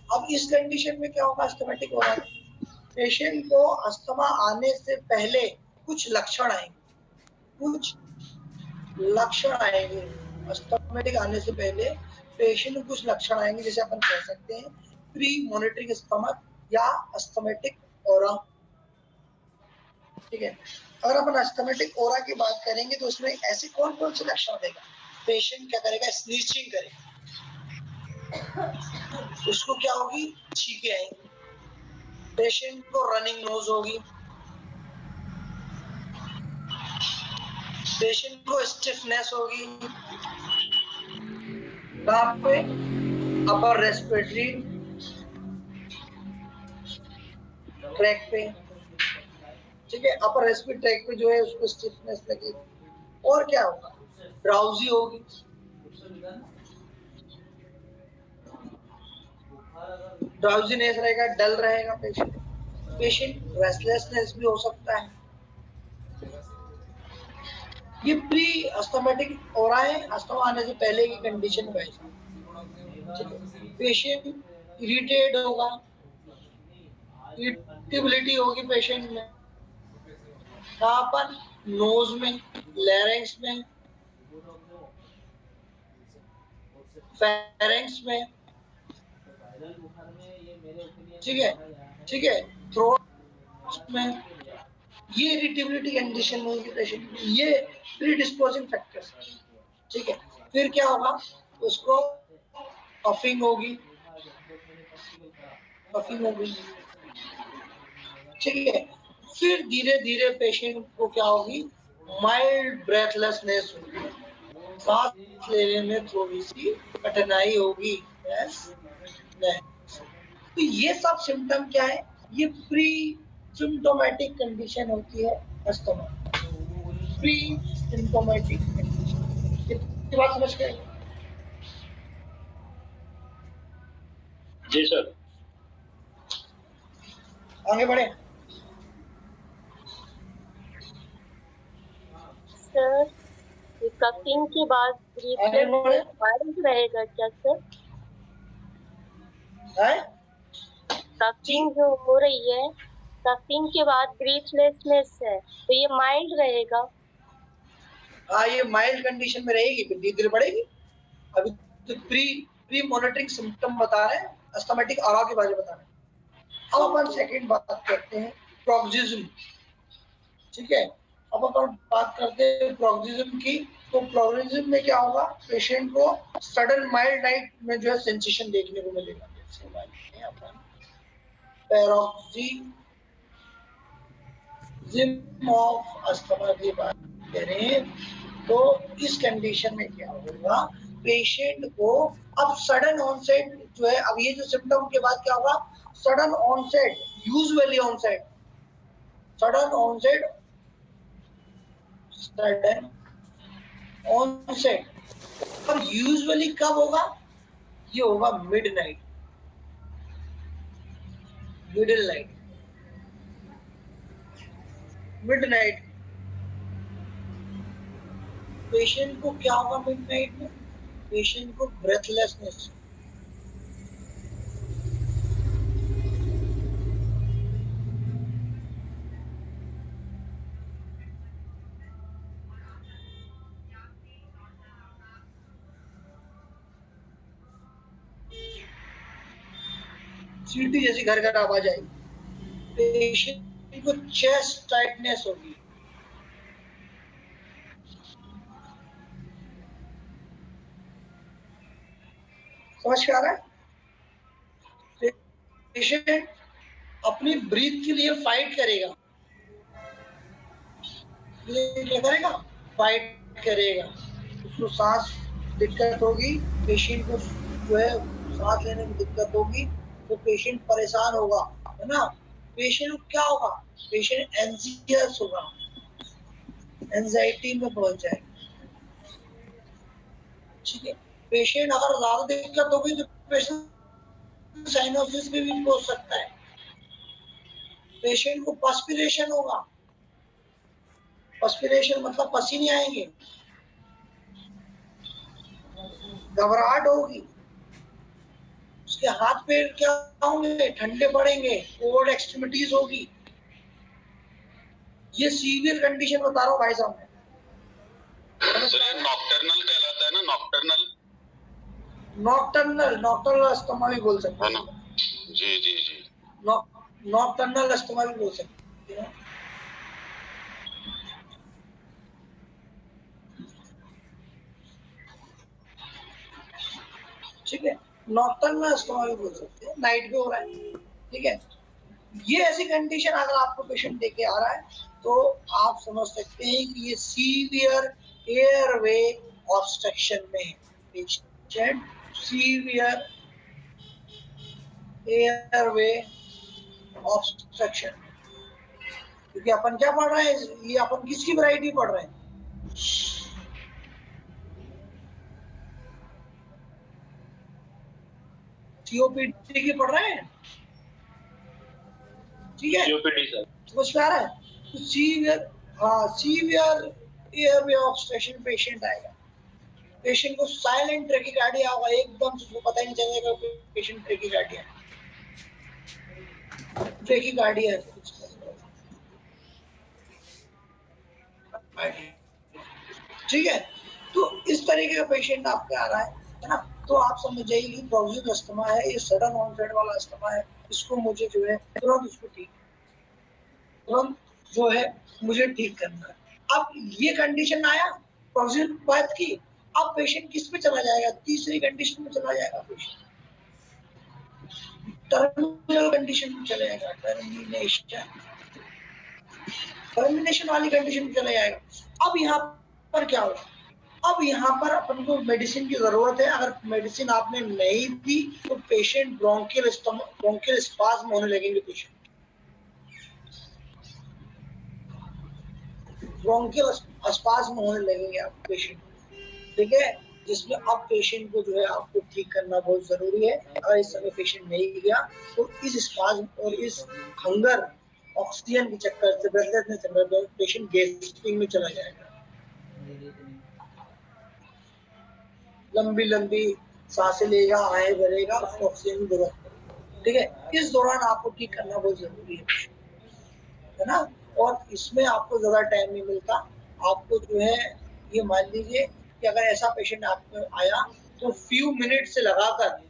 अब इस कंडीशन में क्या होगा, अस्थमैटिक ओरा, पेशेंट को अस्थमा आने से पहले कुछ लक्षण आएंगे, कुछ लक्षण आएंगे। अस्थमैटिक आने से पहले पेशेंट को कुछ लक्षण आएंगे, जैसे अपन कह सकते हैं प्री मोनिटरिंग स्टमक या अस्थमैटिक ओरा। ठीक है, अगर अपन अस्थमैटिक ओरा की बात करेंगे तो उसमें ऐसे कौन कौन से लक्षण देगा। पेशेंट क्या करेगा, स्नीचिंग करेगा, उसको क्या होगी, छींके आएंगी। पेशेंट को रनिंग नोज होगी, पेशेंट को स्टिफनेस होगी, कहाँ पे, अपर रेस्पिरेटरी ट्रैक पे। ठीक है, अपर रेस्पिरेटरी ट्रैक पे जो है उसको स्टिफनेस लगी। और क्या होगा, ड्राउजी होगी, ड्राउजीनेस रहेगा, डल रहेगा पेशेंट। पेशेंट रेस्टलेसनेस भी हो सकता है। ये प्री अस्थमैटिक ओरा है, अस्थमा आने से पहले की कंडीशन है। पेशेंट इरिटेट होगा, इरिटेबिलिटी होगी पेशेंट में, कहाँ पर, नोज में, लैरिंक्स में, फेरेंक्स में। ठीक है, ठीक है, थ्रोट में। ये इरिटेबिलिटी कंडीशन होगी पेशेंट में, ये प्रीडिस्पोजिंग फैक्टर्स। ठीक है, फिर क्या होगा, उसको कफिंग होगी, कफिंग होगी। ठीक है, फिर धीरे धीरे पेशेंट को क्या होगी, माइल्ड ब्रेथलेसनेस होगी, सांस लेने में थोड़ी सी कठिनाई होगी। तो ये सब सिम्टम क्या है, ये प्री सिम्टोमेटिक कंडीशन होती है अस्थमा, प्री सिम्टोमेटिक कंडीशन। ये बात समझ गए? जी सर। आगे बढ़े सर। कफिंग के बाद ब्रीथलेस रहेगा क्या सर? कफिंग जो हो रही है, कफिंग के बाद ब्रीथलेसनेस है, तो ये माइल्ड रहेगा? हाँ, ये माइल्ड कंडीशन में रहेगी, फिर धीरे धीरे बढ़ेगी। अभी तो प्री मॉनिटरिंग सिम्टम बता रहे हैं, अस्थमैटिक ओरा के बारे में बता रहे हैं। अब अपन सेकंड बात करते हैं, प्रोक्सिज्म। ठीक है, अब अपन बात करते हैं प्रोक्सिज्म की। तो प्रोक्सिज्म में क्या होगा, पेशेंट को सडन माइल्ड नाइट में जो है सेंसेशन देखने को मिलेगा। पैरोक्सिज्म ऑफ अस्थमा की बात करें तो इस कंडीशन में क्या होगा, पेशेंट को अब सडन ऑनसेट जो है, अब ये जो सिम्टम के बाद क्या होगा, sudden onset, usually onset, sudden onset, sudden onset. और यूजुअली कब होगा, ये होगा midnight, middle night, midnight. Patient को क्या होगा मिडनाइट में, पेशेंट को ब्रेथलेसनेस, सीटी जैसी घर घर आवाज आएगी। पेशेंट को चेस्ट टाइटनेस होगी, समझ में आ रहा है। पेशेंट अपनी ब्रीथ के लिए फाइट करेगा, क्या करेगा, फाइट करेगा। उसको सांस दिक्कत होगी, पेशेंट को जो है सांस लेने में दिक्कत होगी, तो पेशेंट परेशान होगा, है ना। पेशेंट को क्या होगा, पेशेंट एंजियस होगा, एंजाइटी में पहुंच जाएगा। ठीक है, पेशेंट अगर ज्यादा दिक्कत होगी तो पेशेंट साइनोसिस में भी पहुंच सकता है। पेशेंट को पर्सपिरेशन होगा, पर्सपिरेशन मतलब पसीने आएंगे, घबराहट होगी, उसके हाथ पैर क्या होंगे, ठंडे पड़ेंगे, कोल्ड एक्सट्रीमिटीज होगी। ये सीवियर कंडीशन बता रहा हूँ भाई साहब मैं। नॉक्टर्नल कहलाता है ना, नॉक्टर्नल नॉक्टर्नल अस्थमा भी बोल सकते है ना। जी जी जी, नॉक्टर्नल अस्थमा भी बोल सकते हैं। ठीक है, नॉक्टर्नल अस्थमा भी बोल सकते हैं, नाइट में हो रहा है। ठीक है, ये ऐसी कंडीशन अगर आपको पेशेंट देके आ रहा है तो आप समझ सकते हैं कि ये सीवियर एयरवे ऑब्स्ट्रक्शन में है पेशेंट, सीवियर एयरवे ऑब्स्ट्रक्शन। क्योंकि अपन क्या पढ़ रहे हैं, ये अपन किसकी वैरायटी पढ़ रहे हैं, सीओपीडी की पढ़ रहे हैं। ठीक है, सीओपीडी सर, समझ में आ रहा है। तो सीवियर एयरवे ऑब्स्ट्रक्शन पेशेंट आएगा, पेशेंट को साइलेंट ट्रैकीकार्डिया होगा, एकदम से उसको पता ही नहीं चलेगा पेशेंट ट्रैकीकार्डिया है। ठीक है, तो इस तरीके का पेशेंट आपका आ रहा है ना, तो आप समझ जाइए कि प्रोक्सिमल अस्थमा है, ये सडन ऑनसेट वाला अस्थमा है। इसको मुझे जो है तुरंत जो है मुझे ठीक करना है। अब ये कंडीशन आया प्रोक्सिमल बात की, अब पेशेंट किस पे चला जाएगा, तीसरी कंडीशन में चला जाएगा पेशेंट, टर्मिनल कंडीशन में चला जाएगा, टर्मिनेशन वाली कंडीशन में चला जाएगा। अब यहाँ पर क्या होगा, अब यहाँ पर अपन को मेडिसिन की जरूरत है। अगर मेडिसिन आपने नहीं दी तो पेशेंट ब्रोंकियल स्पाज्म होने लगेंगे, ब्रोंकियल स्पाज्म होने लगेंगे आप पेशेंट। ठीक है, जिसमें अब पेशेंट को जो है आपको ठीक करना बहुत जरूरी है। अगर इस समय पेशेंट नहीं गया तो इस स्पाज्म और इस हंगर ऑक्सीजन के चक्कर से पेशेंट गैस्ट्रिक में चला जाएगा, लंबी सांसें लेगा, आए भरेगा, उसको ऑक्सीजन की जरूरत पड़ेगी। ठीक है, इस दौरान आपको ठीक करना बहुत जरूरी है ना। और इसमें आपको ज्यादा टाइम नहीं मिलता, आपको जो है ये मान लीजिए कि अगर ऐसा पेशेंट आपको आया तो फ्यू मिनट से लगाकर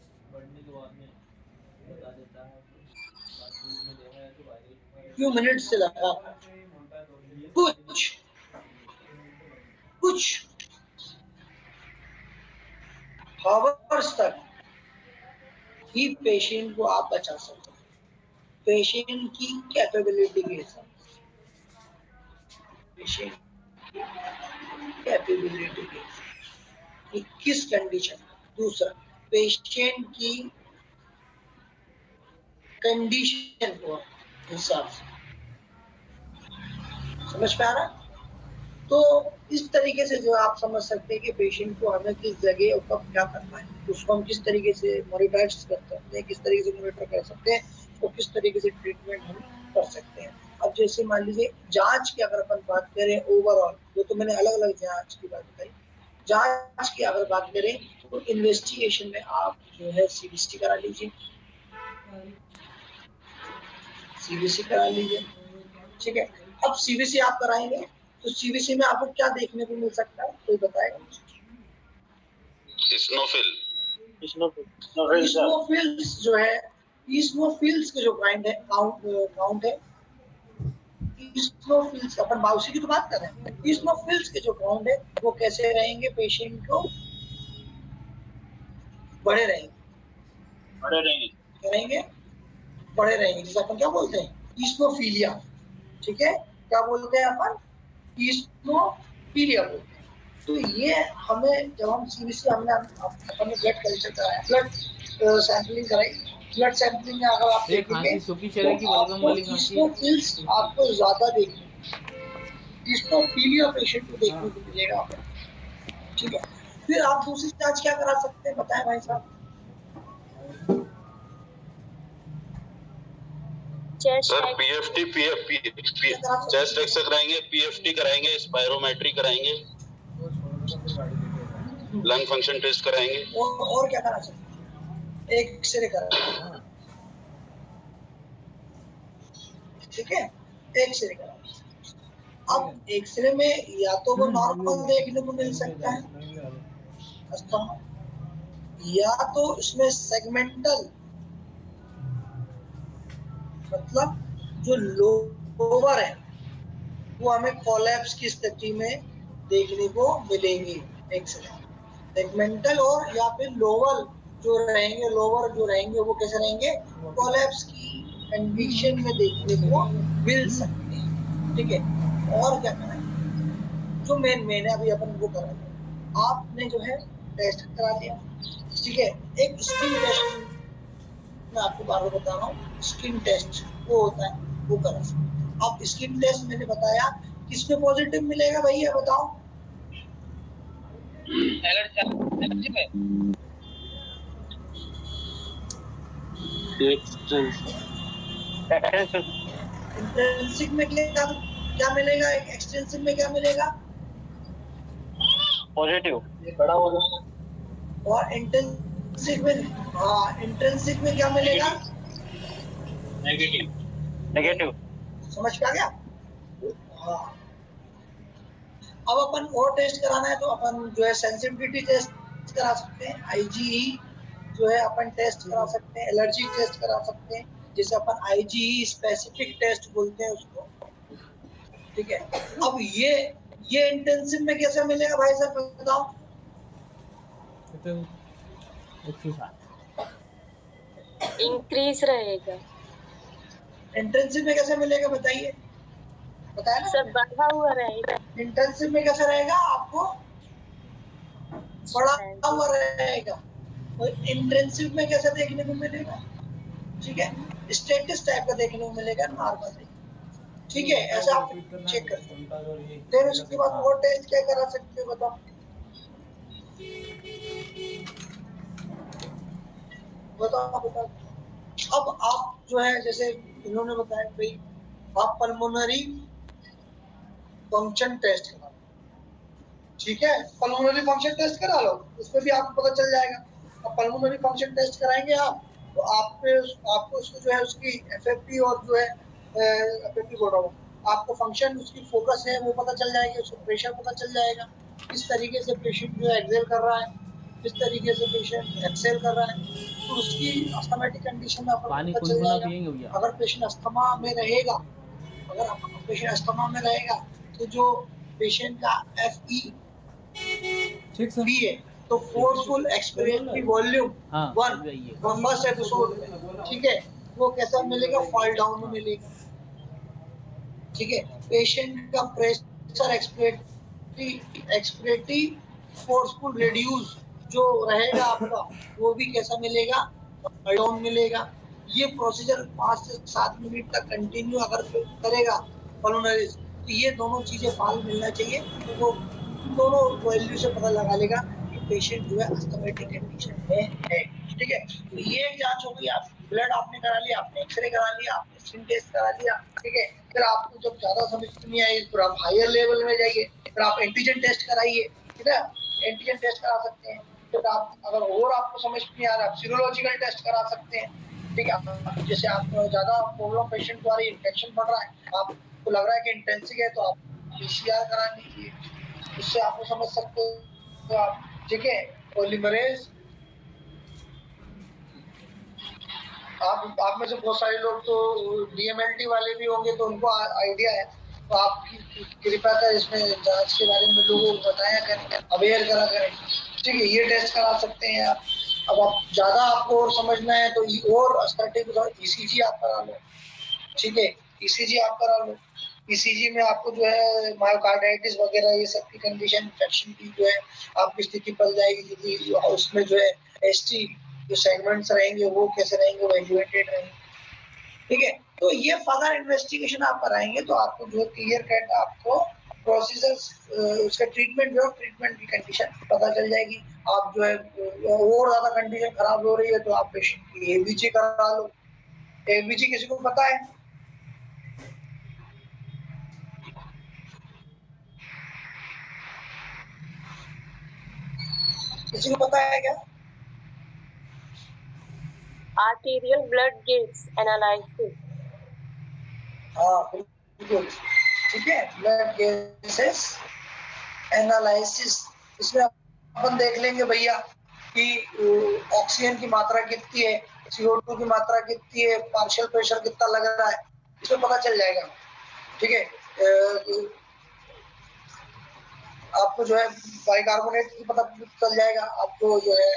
कुछ हावर्स तक ही पेशेंट को आप बचा सकते हैं, पेशेंट की कैपेबिलिटी के हिसाब से, पेशेंट की कैपेबिलिटी के हिसाब से किस कंडीशन। दूसरा, पेशेंट की कंडीशन को हिसाब से, समझ में आ रहा है। तो इस तरीके से जो आप समझ सकते हैं कि पेशेंट को हमें किस जगह और कब क्या करना है, उसको हम किस तरीके से मॉनिटर कर सकते हैं, किस तरीके से मॉनिटर कर सकते हैं, और किस तरीके से ट्रीटमेंट हम कर सकते हैं। अब जैसे मान लीजिए जांच की अगर अपन बात करें ओवरऑल, तो मैंने अलग अलग जांच की बात बताई। जांच की अगर बात करें तो इन्वेस्टिगेशन में आप जो है सीबीसी करा लीजिए, ठीक है। अब सीबीसी आप कराएंगे तो सीबीसी में आपको क्या देखने को मिल सकता है, कोई बताएगा? इस्नोफिल्स जो है, इस्नोफिल्स के जो काउंट है, इस्नोफिल्स अपन बाउसी की तो बात कर रहे हैं, इस्नोफिल्स के जो काउंट है वो कैसे रहेंगे, पेशेंट को बढ़े रहेंगे, जिसे अपन क्या बोलते हैं, इस्नोफीलिया। ठीक है, क्या बोलते हैं अपन, इस्नोफीलिया बोलते हैं। तो ये हमें जब हम सीबीसी हमने ब्लड कल्चर कराया, ब्लड सैंपलिंग कराई, ब्लड सैंपलिंग में अगर आप देखेंगे इस्नोफिल्स आपको ज्यादा देखने, इस्नोफीलिया पेशेंट को देखने को मिलेगा। ठीक है, फिर आप दूसरी जांच क्या करा सकते हैं, बताएं भाई साहब? सर पीएफटी चेस्ट एक्स कराएंगे, पीएफटी कराएंगे, स्पायरोमेट्री कराएंगे। लंग फंक्शन टेस्ट कराएंगे। और क्या कराना चाहते हैं? एक्सरे कराना, ठीक है, एक्सरे कराना। अब एक्सरे में या तो वो नॉर्मल देखने को मिल सकता है अस्थमा, या तो इसमें सेगमेंटल, मतलब जो लोअर है वो हमें कोलैप्स की स्थिति में देखने को मिलेंगी एक्सरे। सेगमेंटल और या फिर लोअर जो रहेंगे वो कैसे रहेंगे, कोलैप्स की कंडीशन में देखने को मिल सकते हैं, ठीक है। और क्या करना है, जो मेन अभी अपन वो करा दिया, आपने जो है टेस्ट करा दिया, ठीक है। एक स्किन टेस्ट मैं आपको बार बार बता रहा हूँ, स्किन टेस्ट वो होता है, वो करा सकते। अब स्किन टेस्ट मैंने बताया किसमें पॉजिटिव मिलेगा भैया बताओ, एलर्जी पे, इंट्रिंसिक में क्या मिलेगा, एक्सटेंसिव में क्या मिलेगा, पॉजिटिव बड़ा होगा, और इंट्रिंसिक में, हाँ इंट्रिंसिक में क्या मिलेगा, नेगेटिव। समझ में आ गया। हाँ, अब अपन और टेस्ट कराना है तो अपन जो है सेंसिटिविटी टेस्ट करा सकते हैं, आईजीई जो है अपन टेस्ट करा सकते हैं, एलर्जी टेस्ट करा सकते हैं, जिसे अपन आईजीई स्पेसिफिक टेस्ट बोलते हैं उसको, ठीक है। अब ये इंटेंसिव में कैसे मिलेगा भाई साहब बताओ, इंक्रीज रहेगा। इंटेंसिव में कैसे मिलेगा बताइए, बताया ना सब बढ़ा हुआ रहेगा। इंटेंसिव में कैसे रहेगा, आपको बढ़ा हुआ रहेगा, और इंटेंसिव में कैसे देखने को मिलेगा, ठीक है, स्टेटस टाइप का देखने को मिलेगा नॉर्मल, ठीक है। ऐसा आप चेक कर सकते हैं। फिर उसके बाद और टेस्ट क्या करा सकते हो बताओ, बताओ। अब आप जो है जैसे इन्होंने बताया भाई आप पल्मोनरी फंक्शन टेस्ट करा लो, ठीक है, पल्मोनरी फंक्शन टेस्ट करा लो, उसमें भी आपको पता चल जाएगा। अब पल्मोनरी फंक्शन टेस्ट कराएंगे आप, तो आपको उसको जो है उसकी एफएफपी और जो है एफएफपी बोल रहा हूँ, आपको फंक्शन उसकी फोकस है वो पता चल जाएगी, उसका प्रेशर पता चल जाएगा, किस तरीके से पेशेंट जो है एक्सेल कर रहा है, किस तरीके से पेशेंट एक्सेल कर रहा है, तो उसकी अस्थमेटिक कंडीशन में आपको पता चल जाएगा। अगर पेशेंट अस्थमा में रहेगा, तो जो पेशेंट का FE है तो forceful expiratory volume 1 first episode में, ठीक है, वो कैसा मिलेगा, फॉल डाउन में मिलेगा, ठीक है। पेशेंट का प्रेशर एक्सपिरेटरी फोर्सफुल रिड्यूस जो रहेगा आपका, वो भी कैसा मिलेगा, फॉल डाउन मिलेगा। ये प्रोसीजर 5 से 7 मिनट तक कंटिन्यू अगर करेगा पल्मोनरी, तो ये दोनों चीजें फाल मिलना चाहिए, तो वो दोनों वैल्यू से पता लगा लेगा कि पेशेंट जो है अस्थमेटिक कंडीशन में है, ठीक है। तो ये एक जांच हो गई, आप ब्लड आपने करा लिया, आपने एक्सरे करा लिया, आपने स्किन टेस्ट करा लिया, ठीक है। फिर आपको जब ज्यादा समझ नहीं आई फिर आप हायर लेवल में जाइए, फिर आप एंटीजन टेस्ट कराइए, ठीक है, एंटीजन टेस्ट करा सकते हैं। फिर आप अगर और आपको समझ नहीं आ रहा आप सीरोलॉजिकल टेस्ट करा सकते हैं, ठीक है। जैसे आप ज्यादा प्रॉब्लम पेशेंट को आ रही है, इन्फेक्शन बढ़ रहा है, आपको लग रहा है कि इंटेंसिव है, तो आप PCR करा लीजिए, उससे आपको समझ सकते हो तो आप, ठीक है। पॉलीमरेज आप में से बहुत सारे लोग तो DMLT वाले भी होंगे तो उनको आइडिया है, तो आपकी कृपया कर इसमें जांच के बारे में लोगों को बताया करें, अवेयर करा करें, ठीक है। ये टेस्ट करा सकते हैं आप। अब आप ज्यादा आपको और समझना है तो और ECG आप करा लो, ठीक है, ECG आप करा लो। ECG में आपको जो है मायोकार्डाइटिस वगैरह ये सब की कंडीशन, इन्फेक्शन की जो है आपकी स्थिति पल जाएगी, क्योंकि उसमें जो है ST जो सेगमेंट्स रहेंगे वो कैसे रहेंगे, वो एलिवेटेड रहेंगे, ठीक है। तो ये फर्दर इन्वेस्टिगेशन आप कराएंगे तो आपको जो क्लियर कट आपको प्रोसीजर उसका ट्रीटमेंट जो ट्रीटमेंट की कंडीशन पता चल जाएगी। आप जो है और ज्यादा कंडीशन खराब हो रही है तो आप पेशेंट की ABG करा लो। ABG किसी को पता है? किसी को पता है क्या? Arterial blood gauge analysis. हाँ बिल्कुल, ठीक है, ब्लड गेसेस एनालिसिस। इसमें अपन देख लेंगे भैया कि ऑक्सीजन की मात्रा कितनी है, CO2 की मात्रा कितनी है, पार्शियल प्रेशर कितना लग रहा है, इसमें पता चल जाएगा। ठीक है, आपको जो है बाइकार्बोनेट की पता चल जाएगा, आपको जो है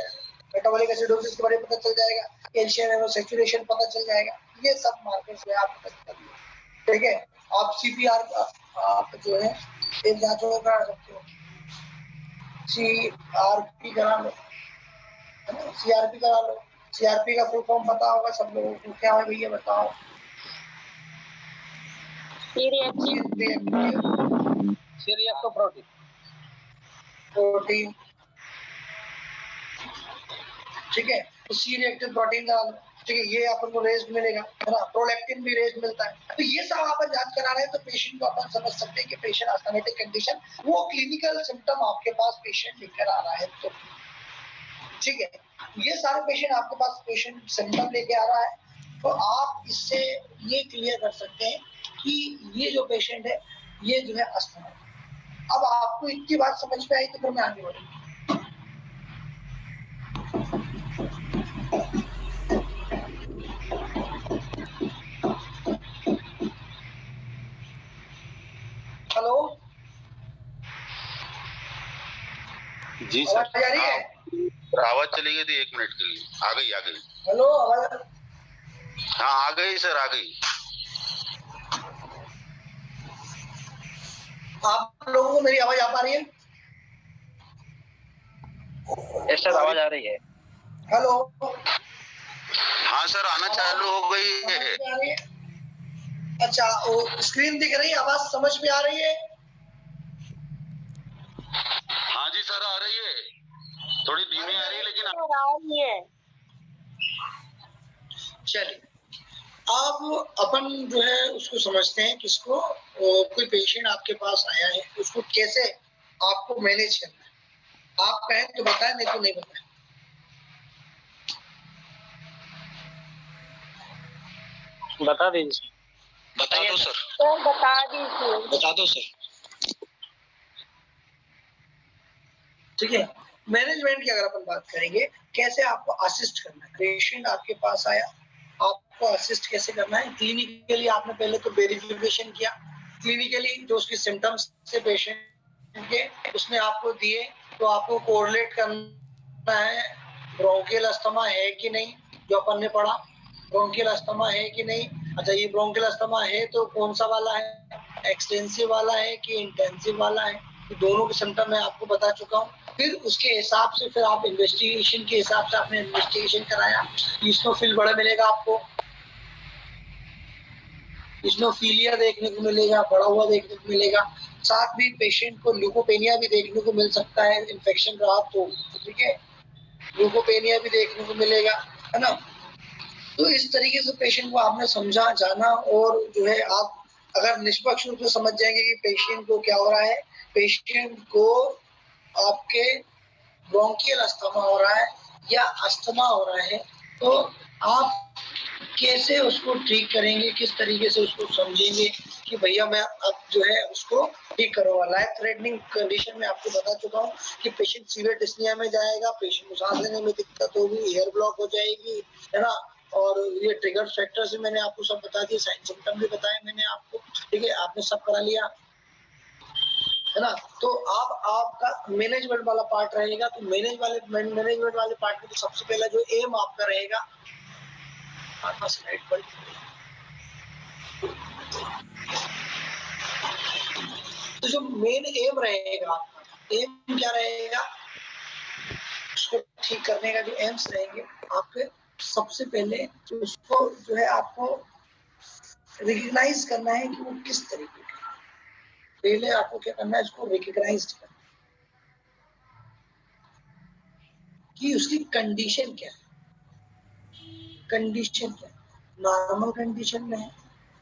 मेटाबॉलिक एसिडोसिस के बारे में पता चल जाएगा, कैल्शियम सैचुरेशन पता चल जाएगा। ये सब मार्कर्स है, आप पता कर लो। ठीक है, आप CPR आप जो है एक जांच करा सकते हो, CRP करा लो, CRP करा लो। CRP का फुल फॉर्म पता होगा सब लोगों को, क्या है भैया बताओ? प्रोटीन, ठीक है, तो C रिएक्टिव प्रोटीन का, ठीक है, ये अपन को रेस्ट मिलेगा, है ना, प्रोलैक्टिन भी रेस्ट मिलता है। तो ये सब अपन जांच करा रहे हैं तो पेशेंट को अपन समझ सकते हैं कि पेशेंट अस्थमैटिक कंडीशन, वो क्लिनिकल सिम्टम आपके पास पेशेंट लेकर आ रहा है तो, ठीक है, ये सारे पेशेंट आपके पास पेशेंट सिम्टम लेके आ रहा है, तो आप इससे ये क्लियर कर सकते हैं कि ये जो पेशेंट है ये जो है अस्थमा। अब आपको इतनी बात समझ में आई तो फिर मैं आगे बढ़ूंगा। हेलो, जी सर, आवाज आ रही है? आवाज चली गई थी 1 मिनट के लिए, आ गई। हेलो, आवाज? हाँ आ गई सर, आ गई। आप लोगों को मेरी आवाज आ पा रही है? यस सर, आवाज आ रही है। हेलो, हाँ सर, आना चालू हो गई है। अच्छा, वो स्क्रीन दिख रही है, आवाज समझ में आ रही है? हाँ जी सर, आ रही है, थोड़ी धीमी आ रही है लेकिन आ रही है। चलिए, अब अपन जो है उसको समझते हैं, किसको, कोई पेशेंट आपके पास आया है, उसको कैसे आपको मैनेज करना है। आप कहें तो बताएं, नहीं तो नहीं बताएं। बता दीजिए। बता दो सर। सर बता दीजिए। बता दो सर। ठीक है, मैनेजमेंट की अगर अपन बात करेंगे, कैसे आपको असिस्ट करना है। पेशेंट आपके पास आया, आपको असिस्ट कैसे करना है। क्लिनिकली आपने पहले तो वेरिफिकेशन किया, क्लिनिकली जो उसकी सिम्टम्स थे पेशेंट के उसने आपको दिए, तो आपको कोरिलेट करना है ब्रोंकियल अस्थमा है कि नहीं, जो अपन ने पढ़ा, ब्रोंकियल अस्थमा है कि नहीं। अच्छा, ये ब्रोंकियल अस्थमा है तो कौन सा वाला है, एक्सटेंसिव वाला है कि इंटेंसिव वाला है, दोनों के सिम्टम मैं आपको बता चुका हूँ। फिर उसके हिसाब से फिर आप इन्वेस्टिगेशन के हिसाब से आपने इन्वेस्टिगेशन कराया, ईस्नोफिल बड़ा मिलेगा आपको, ईस्नोफिलिया देखने को मिलेगा, बढ़ा हुआ देखने को मिलेगा। साथ भी पेशेंट को ल्यूकोपेनिया भी देखने को मिल सकता है, इन्फेक्शन रहा तो, ठीक है, ल्यूकोपेनिया भी देखने को मिलेगा, है ना। तो इस तरीके से पेशेंट को आपने समझा जाना, और जो है आप अगर निष्पक्ष रूप से समझ जाएंगे कि पेशेंट को क्या हो रहा है, पेशेंट को आपके ब्रोंकियल अस्थमा हो रहा है या अस्थमा हो रहा है, तो आप कैसे उसको ठीक करेंगे, किस तरीके से उसको समझेंगे कि भैया मैं अब जो है उसको ठीक करूंगा। लाइफ थ्रेटनिंग कंडीशन में आपको बता चुका हूँ कि पेशेंट सीवियर डिस्निया में जाएगा, पेशेंट को सांस लेने में दिक्कत होगी, एयर ब्लॉक हो जाएगी, है ना, और ये ट्रिगर फैक्टर्स मैंने आपको सब बता दिए, साइन सिम्टम भी बताए मैंने आपको, ठीक है, आपने सब करा लिया, है ना। तो अब आपका मैनेजमेंट वाला पार्ट रहेगा, तो मैनेजमेंट वाले पार्ट में तो सबसे पहला जो एम आपका रहेगा, स्लाइड पर, तो जो मेन एम रहेगा आपका, एम क्या रहेगा, उसको ठीक करने का जो एम्स रहेंगे आपके, सबसे पहले तो उसको जो है आपको रिकग्नाइज करना है कि वो किस तरीके का, पहले आपको क्या करना है, इसको रिकग्नाइज करना कि उसकी कंडीशन क्या है, कंडीशन क्या है, नॉर्मल कंडीशन में है,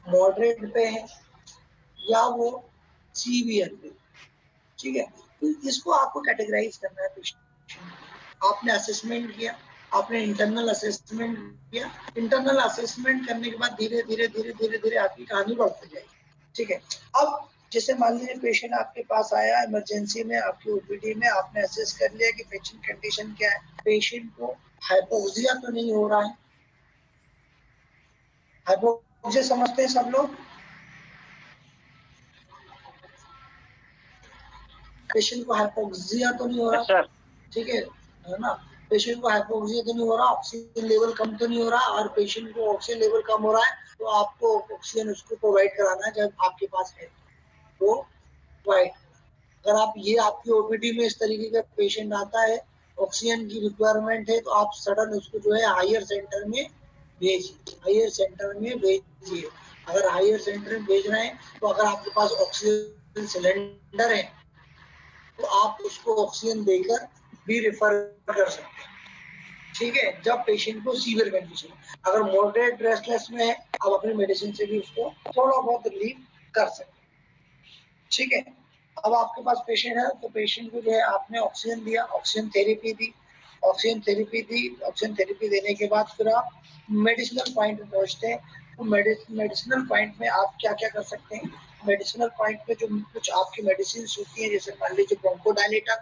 मॉडरेट पे है, या वो सीवियर पे, ठीक है। तो इसको आपको कैटेगराइज करना है पेशेंट, आपने असेसमेंट किया, आपने इंटरनल असेसमेंट किया। इंटरनल असेसमेंट करने के बाद धीरे धीरे आपकी कहानी बढ़ती जाएगी। ठीक है। अब जैसे मान लीजिए पेशेंट आपके पास आया इमरजेंसी में, आपकी ओपीडी में, आपने असेस कर लिया कि पेशेंट कंडीशन क्या है। पेशेंट को हाइपोक्सिया तो नहीं हो रहा है। हाइपोक्सिया समझते हैं सब लोग? पेशेंट को हाइपोक्सिया तो नहीं हो रहा, ठीक है ना? पेशेंट को हाइपोक्सिया तो नहीं हो रहा, ऑक्सीजन लेवल कम तो नहीं हो रहा। और पेशेंट को ऑक्सीजन लेवल कम हो रहा है तो आपको ऑक्सीजन उसको प्रोवाइड कराना है जब आपके पास है तो प्रोवाइड। अगर आप ये आपकी ओपीडी में इस तरीके का पेशेंट आता है, ऑक्सीजन की रिक्वायरमेंट है, तो आप सडन उसको जो है हायर सेंटर में भेजिए। हायर सेंटर में भेजिए। अगर हायर सेंटर में भेज रहे हैं तो अगर आपके पास ऑक्सीजन सिलेंडर है तो आप उसको ऑक्सीजन देकर भी रेफर कर सकते हैं। ठीक है, जब पेशेंट को सीवियर कंडीशन। अगर मॉडरेट रेस्टलेस में है, आप अपनी मेडिसिन से भी उसको थोड़ा बहुत रिलीव कर सकते हैं। ठीक है। अब आपके पास पेशेंट है तो पेशेंट को जो है आपने ऑक्सीजन दिया, ऑक्सीजन थेरेपी दी। ऑक्सीजन थेरेपी देने के बाद फिर आप मेडिसिनल पॉइंट पे पहुंचते हैं। तो मेडिसिनल पॉइंट में आप क्या क्या कर सकते हैं? मेडिसिनल पॉइंट पे जो कुछ आपकी मेडिसिन होती है, जैसे मान लीजिए ब्रोंकोडायलेटर,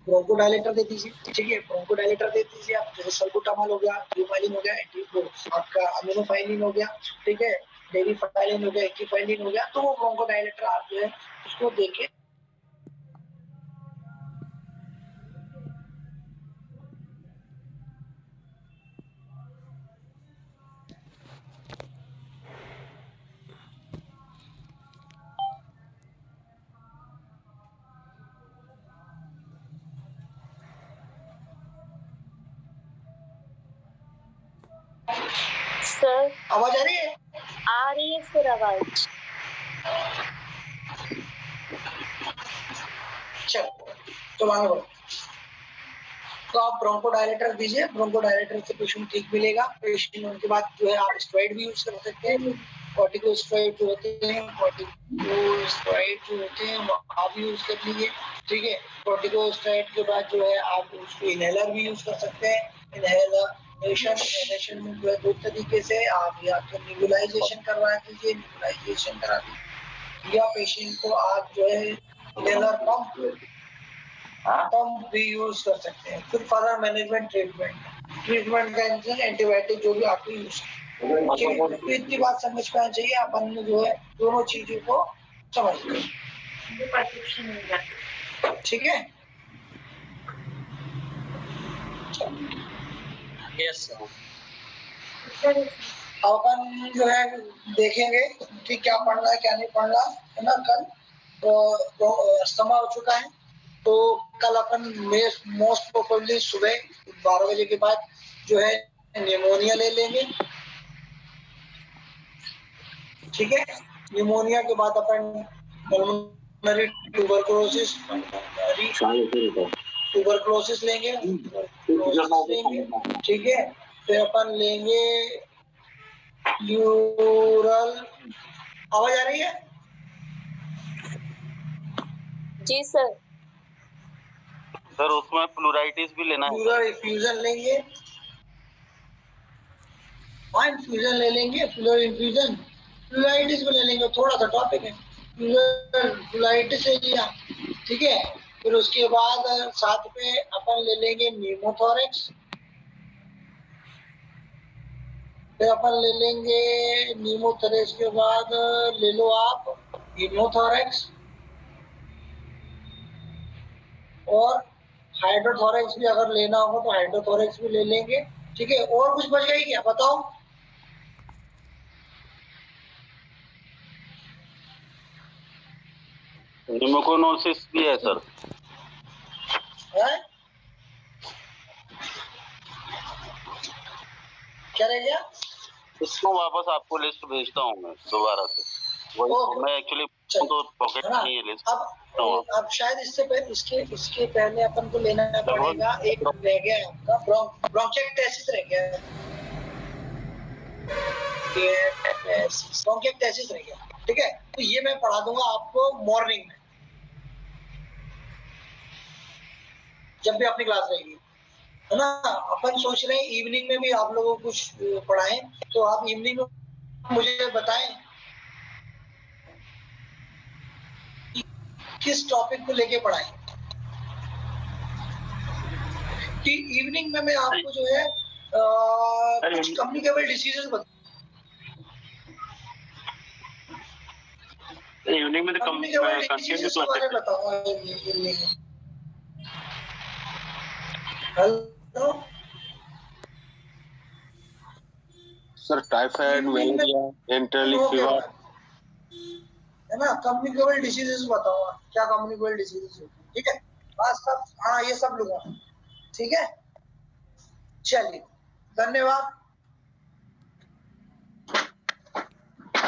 ब्रोंकोडायलेटर दे दीजिए। ठीक है, ब्रोंकोडायलेटर दे दीजिए आप, जैसे सल्बुटामॉल हो गया, ल्यूमालिन हो गया, आपका अमीनोफाइलिन हो गया, ठीक है, डेरिफाइलिन हो गया, एक्टिफाइलिन हो गया। तो वो ब्रोंकोडायलेटर आप जो है उसको देके सर आवाज आ रही है? आ रही है सर आवाज। चलो तो आगे बढ़ो। तो आप ब्रोंकोडायलेटर दीजिए, ब्रोंकोडायलेटर से पेशेंट ठीक मिलेगा। पेशेंट उनके बाद जो है आप स्टेरॉइड भी यूज कर सकते हैं। कॉर्टिकोस्टेरॉइड जो होते हैं, वो आप यूज कर लीजिए। ठीक है, कॉर्टिकोस्टेरॉइड के बाद जो है आप उसको इनहेलर भी यूज कर सकते हैं। इनहेलेशन में जो है दो तरीके से, आप या तो नेबुलाइजेशन करवा दीजिए, नेबुलाइजेशन करा दीजिए, या पेशेंट को आप जो है इनहेलर पंप भी यूज कर सकते हैं। फिर फर्दर मैनेजमेंट ट्रीटमेंट का एंटीबायोटिक जो भी आपको यूज। तो इतनी बात समझ पाना चाहिए, अपन ने जो है दोनों चीजों को समझ लिया। ठीक है। यस अपन जो है देखेंगे कि क्या पढ़ना है क्या नहीं पढ़ना है ना। कल तो समय हो चुका है, तो कल अपन मोस्ट प्रोबेबली सुबह 12 बजे के बाद जो है निमोनिया ले लेंगे। ठीक है, निमोनिया के बाद अपन पल्मोनरी ट्यूबरक्लोसिस लेंगे। ठीक है, फिर अपन लेंगे यूरल। आवाज आ रही है? जी सर। सर उसमें प्लूराइटिस भी लेना है। यूरल इन्फ्यूजन लेंगे। हाँ, इन्फ्यूजन ले लेंगे, फ्लोर इन्फ्यूजन। फ्लूराइटिस भी ले लेंगे, थोड़ा सा टॉपिक है। फ्लूराइटिस ले लिया। ठीक है, फिर उसके बाद साथ में अपन ले लेंगे न्यूमोथोरेक्स। फिर अपन ले लेंगे न्यूमोथोरेक्स के बाद ले लो आप हीमोथोरेक्स और हाइड्रोथोरेक्स भी अगर लेना होगा तो हाइड्रोथोरेक्स भी ले लेंगे। ठीक है, और कुछ बच गई क्या बताओ? न्यूमोकोनोसिस भी है सर। है? क्या रह गया? इसको वापस आपको लिस्ट भेजता हूँ मैं दोबारा से। मैं एक्चुअली तो पॉकेट है ना? नहीं ले अब शायद इसके पहले अपन को लेना पड़ेगा, एक रह गया है आपका ब्रोंकिएक्टेसिस रह गया है, ब्रोंकिएक्टेसिस रह गया, ठीक है? तो ये मैं पढ़ा दूंगा आपको मॉर्निंग में, जब भी अपनी क्लास रहेगी, है ना? अपन सोच रहे हैं इवनिंग में भी आप लोगों को कुछ पढ़ाएं, तो आप इवनिंग में मुझे बताएं किस टॉपिक को लेके पढ़ाएं, कि इवनिंग में मैं आपको जो है कुछ कम्युनिकेबल डिसीजेस इवनिंग में तो कम्युनिकेबल डिसीजेस के बारे में बताऊंगा इवनिंग में। Hello sir, typhoid, malaria, enteric fever, है ना? कम्युनिकेबल डिसीजेस बताऊंगा, क्या कम्युनिकेबल डिसीजेस होती है, ठीक है? बस सब, हाँ ये सब लूंगा, ठीक है? चलिए, धन्यवाद।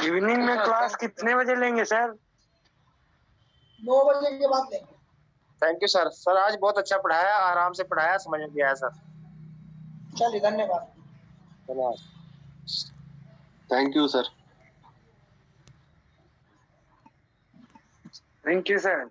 इवनिंग में क्लास कितने बजे लेंगे सर? 9 बजे के बाद लेंगे। Thank you sir. सर आज बहुत अच्छा पढ़ाया, आराम से पढ़ाया, समझ में आया सर। चलिए, धन्यवाद। Thank you sir. Thank you sir.